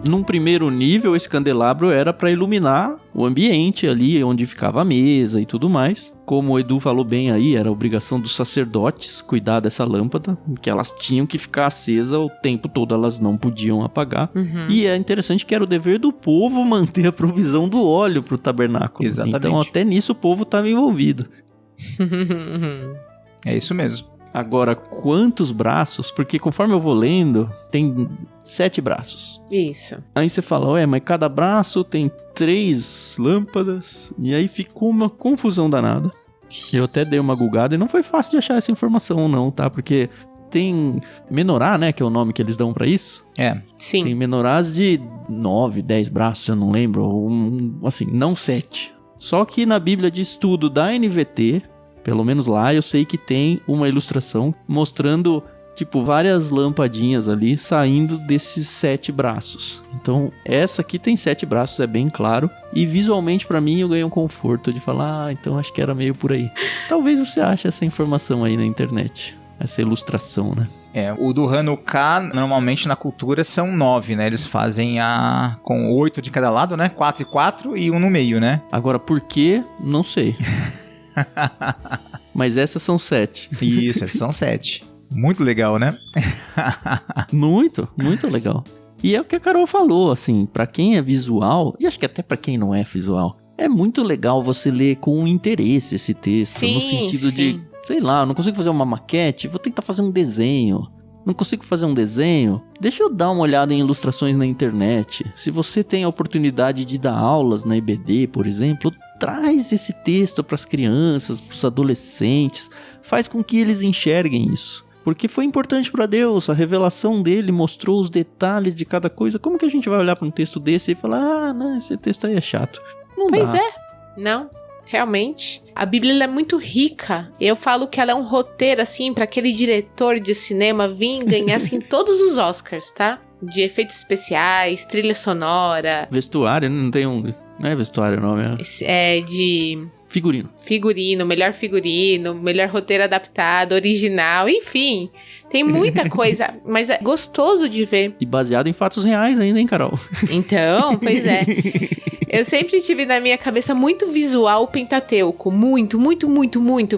Speaker 1: Num primeiro nível, esse candelabro era para iluminar o ambiente ali, onde ficava a mesa e tudo mais. Como o Edu falou bem aí, era a obrigação dos sacerdotes cuidar dessa lâmpada, que elas tinham que ficar acesa o tempo todo, elas não podiam apagar. E é interessante que era o dever do povo manter a provisão do óleo para o tabernáculo.
Speaker 3: Exatamente.
Speaker 1: Então até nisso o povo estava envolvido.
Speaker 3: É isso mesmo.
Speaker 1: Agora, quantos braços? Porque conforme eu vou lendo, tem 7 braços.
Speaker 2: Isso.
Speaker 1: Aí você fala, mas cada braço tem 3 lâmpadas. E aí ficou uma confusão danada. Eu até dei uma gugada e não foi fácil de achar essa informação não, tá? Porque tem menorá, né? Que é o nome que eles dão pra isso.
Speaker 3: É.
Speaker 2: Sim.
Speaker 1: Tem menorás de 9, 10 braços, eu não lembro. Assim, não 7. Só que na Bíblia de Estudo da NVT... Pelo menos lá eu sei que tem uma ilustração mostrando, tipo, várias lampadinhas ali saindo desses 7 braços. Então, essa aqui tem 7 braços, é bem claro. E visualmente, pra mim, eu ganhei um conforto de falar, então acho que era meio por aí. Talvez você ache essa informação aí na internet, essa ilustração, né?
Speaker 3: O do Hanukkah, normalmente na cultura, são 9, né? Eles fazem com 8 de cada lado, né? 4 e 4 e 1 no meio, né?
Speaker 1: Agora, por quê? Não sei. Mas essas são 7.
Speaker 3: Isso, essas são 7. Muito legal, né?
Speaker 1: Muito, muito legal. E é o que a Carol falou, assim, pra quem é visual, e acho que até pra quem não é visual, é muito legal você ler com interesse esse texto, no sentido de, sei lá, eu não consigo fazer uma maquete, vou tentar fazer um desenho. Não consigo fazer um desenho? Deixa eu dar uma olhada em ilustrações na internet. Se você tem a oportunidade de dar aulas na EBD, por exemplo, traz esse texto para as crianças, para os adolescentes. Faz com que eles enxerguem isso. Porque foi importante para Deus, a revelação dele mostrou os detalhes de cada coisa. Como que a gente vai olhar para um texto desse e falar, não, esse texto aí é chato? Não dá.
Speaker 2: Pois é, não. Realmente, a Bíblia ela é muito rica. Eu falo que ela é um roteiro, assim, para aquele diretor de cinema vir e ganhar, assim, todos os Oscars, tá? De efeitos especiais, trilha sonora.
Speaker 1: Vestuário, não tem um... Não é vestuário o nome,
Speaker 2: É de...
Speaker 1: Figurino,
Speaker 2: melhor roteiro adaptado, original, enfim. Tem muita coisa, mas é gostoso de ver.
Speaker 1: E baseado em fatos reais ainda, hein, Carol?
Speaker 2: Então, pois é. Eu sempre tive na minha cabeça muito visual o Pentateuco. Muito.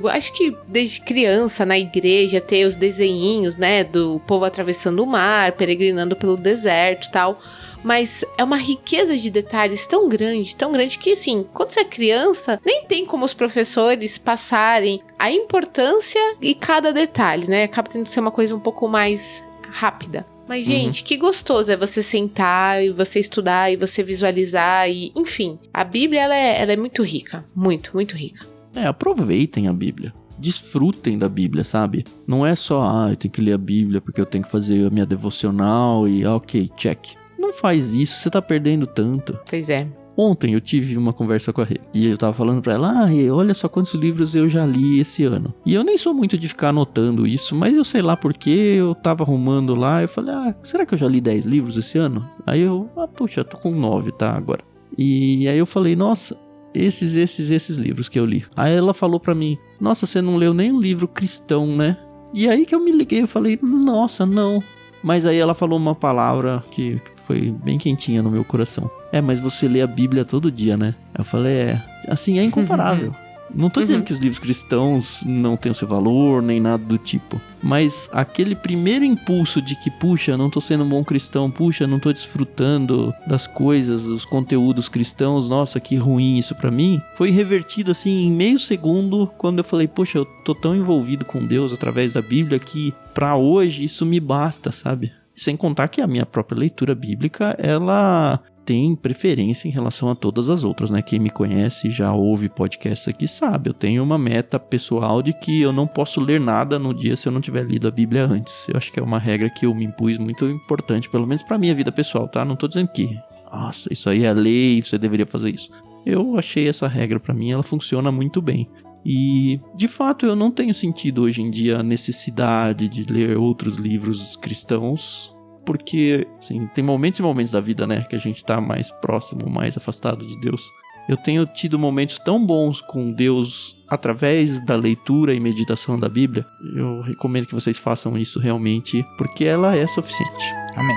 Speaker 2: Acho que desde criança, na igreja, ter os desenhinhos, né? Do povo atravessando o mar, peregrinando pelo deserto e tal. Mas é uma riqueza de detalhes tão grande que, assim, quando você é criança, nem tem como os professores passarem a importância e cada detalhe, né? Acaba tendo que ser uma coisa um pouco mais rápida. Mas, gente, que gostoso é você sentar e você estudar e você visualizar e, enfim. A Bíblia, ela é muito rica. Muito rica.
Speaker 1: Aproveitem a Bíblia. Desfrutem da Bíblia, sabe? Não é só, eu tenho que ler a Bíblia porque eu tenho que fazer a minha devocional e, ok, check. Não faz isso, você tá perdendo tanto.
Speaker 2: Pois é.
Speaker 1: Ontem eu tive uma conversa com a Rê e eu tava falando pra ela, Rê, olha só quantos livros eu já li esse ano. E eu nem sou muito de ficar anotando isso, mas eu sei lá porque eu tava arrumando lá, eu falei, será que eu já li 10 livros esse ano? Aí eu, puxa, tô com 9, tá, agora. E aí eu falei, nossa, esses livros que eu li. Aí ela falou pra mim, nossa, você não leu nem um livro cristão, né? E aí que eu me liguei, eu falei, nossa, não. Mas aí ela falou uma palavra que foi bem quentinha no meu coração. Mas você lê a Bíblia todo dia, né? Eu falei, assim, é incomparável. Não tô dizendo que os livros cristãos não têm o seu valor, nem nada do tipo. Mas aquele primeiro impulso de que, puxa, não tô sendo um bom cristão, puxa, não tô desfrutando das coisas, dos conteúdos cristãos, nossa, que ruim isso pra mim, foi revertido assim em meio segundo, quando eu falei, poxa, eu tô tão envolvido com Deus através da Bíblia que pra hoje isso me basta, sabe? Sem contar que a minha própria leitura bíblica, ela tem preferência em relação a todas as outras, né? Quem me conhece, já ouve podcast aqui, sabe. Eu tenho uma meta pessoal de que eu não posso ler nada no dia se eu não tiver lido a Bíblia antes. Eu acho que é uma regra que eu me impus muito importante, pelo menos pra minha vida pessoal, tá? Não tô dizendo que, nossa, isso aí é lei, você deveria fazer isso. Eu achei essa regra pra mim, ela funciona muito bem. E, de fato, eu não tenho sentido hoje em dia a necessidade de ler outros livros cristãos, porque, assim, tem momentos e momentos da vida, né, que a gente tá mais próximo, mais afastado de Deus. Eu tenho tido momentos tão bons com Deus através da leitura e meditação da Bíblia. Eu recomendo que vocês façam isso realmente, porque ela é suficiente.
Speaker 3: Amém.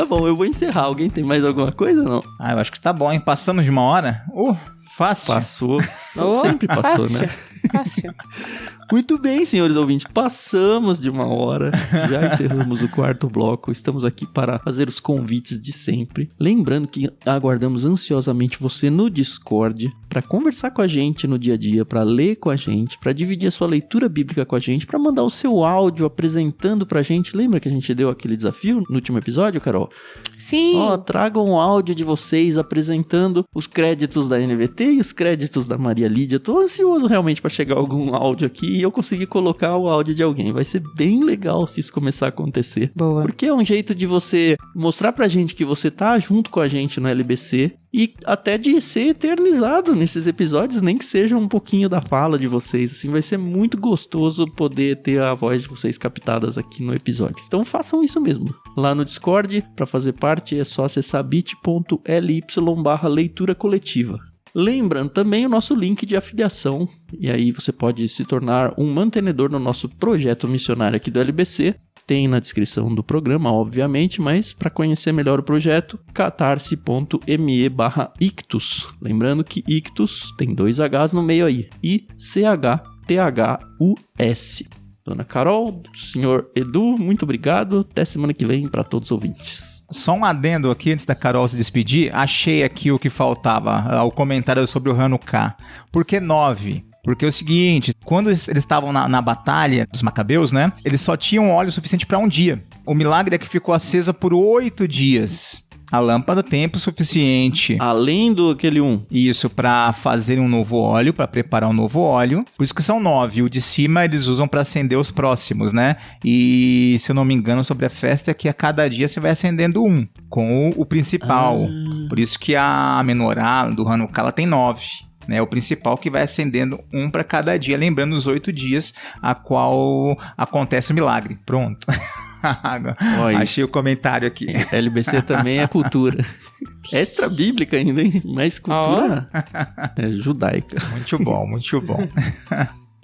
Speaker 1: Bom, eu vou encerrar. Alguém tem mais alguma coisa ou não?
Speaker 3: Eu acho que tá bom, hein? Passamos de 1 hora? Fácil.
Speaker 1: Passou. Sempre passou,
Speaker 2: fácil,
Speaker 1: né?
Speaker 2: Fácil.
Speaker 1: Muito bem, senhores ouvintes. Passamos de 1 hora. Já encerramos o 4º bloco. Estamos aqui para fazer os convites de sempre. Lembrando que aguardamos ansiosamente você no Discord para conversar com a gente no dia a dia, para ler com a gente, para dividir a sua leitura bíblica com a gente, para mandar o seu áudio apresentando pra gente. Lembra que a gente deu aquele desafio no último episódio, Carol?
Speaker 2: Sim.
Speaker 1: Tragam um áudio de vocês apresentando os créditos da NVT e os créditos da Maria Lídia. Tô ansioso realmente para chegar algum áudio aqui e eu conseguir colocar o áudio de alguém. Vai ser bem legal se isso começar a acontecer.
Speaker 2: Boa.
Speaker 1: Porque é um jeito de você mostrar pra gente que você tá junto com a gente no LBC e até de ser eternizado nesses episódios, nem que seja um pouquinho da fala de vocês. Assim, vai ser muito gostoso poder ter a voz de vocês captadas aqui no episódio. Então façam isso mesmo. Lá no Discord, para fazer parte, é só acessar bit.ly/leitura coletiva. Lembrando também o nosso link de afiliação, e aí você pode se tornar um mantenedor no nosso projeto missionário aqui do LBC. Tem na descrição do programa, obviamente, mas para conhecer melhor o projeto, catarse.me/ictus. Lembrando que ictus tem 2 Hs no meio aí, ICHTHUS. dona Carol, senhor Edu, muito obrigado. Até semana que vem para todos os ouvintes.
Speaker 3: Só um adendo aqui antes da Carol se despedir. Achei aqui o que faltava, o comentário sobre o Hanukkah. Por que 9? Porque é o seguinte, quando eles estavam na batalha dos Macabeus, né? Eles só tinham óleo suficiente para um dia. O milagre é que ficou acesa por 8 dias. A lâmpada tempo suficiente.
Speaker 1: Além do aquele 1.
Speaker 3: Isso, para fazer um novo óleo, para preparar um novo óleo. Por isso que são 9. O de cima eles usam para acender os próximos, né? E, se eu não me engano, sobre a festa é que a cada dia você vai acendendo um, com o principal. Por isso que a menorá do Hanukkah ela tem 9. Né, o principal que vai acendendo um para cada dia, lembrando os 8 dias a qual acontece o milagre. Pronto.
Speaker 1: Oi.
Speaker 3: Achei o comentário aqui.
Speaker 1: LBC também é cultura. Extra bíblica ainda, hein? Mas cultura judaica.
Speaker 3: Muito bom, muito bom.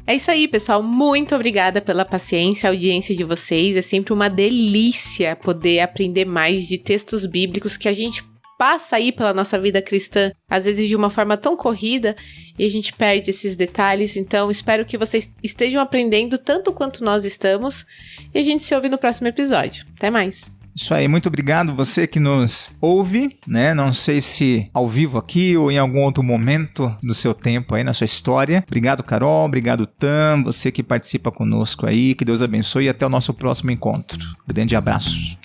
Speaker 2: É isso aí, pessoal. Muito obrigada pela paciência, a audiência de vocês. É sempre uma delícia poder aprender mais de textos bíblicos que a gente passa aí pela nossa vida cristã, às vezes de uma forma tão corrida, e a gente perde esses detalhes. Então, espero que vocês estejam aprendendo tanto quanto nós estamos, e a gente se ouve no próximo episódio. Até mais!
Speaker 3: Isso aí, muito obrigado você que nos ouve, né? Não sei se ao vivo aqui ou em algum outro momento do seu tempo aí, na sua história. Obrigado, Carol, obrigado, Tam, você que participa conosco aí, que Deus abençoe e até o nosso próximo encontro. Grande abraço.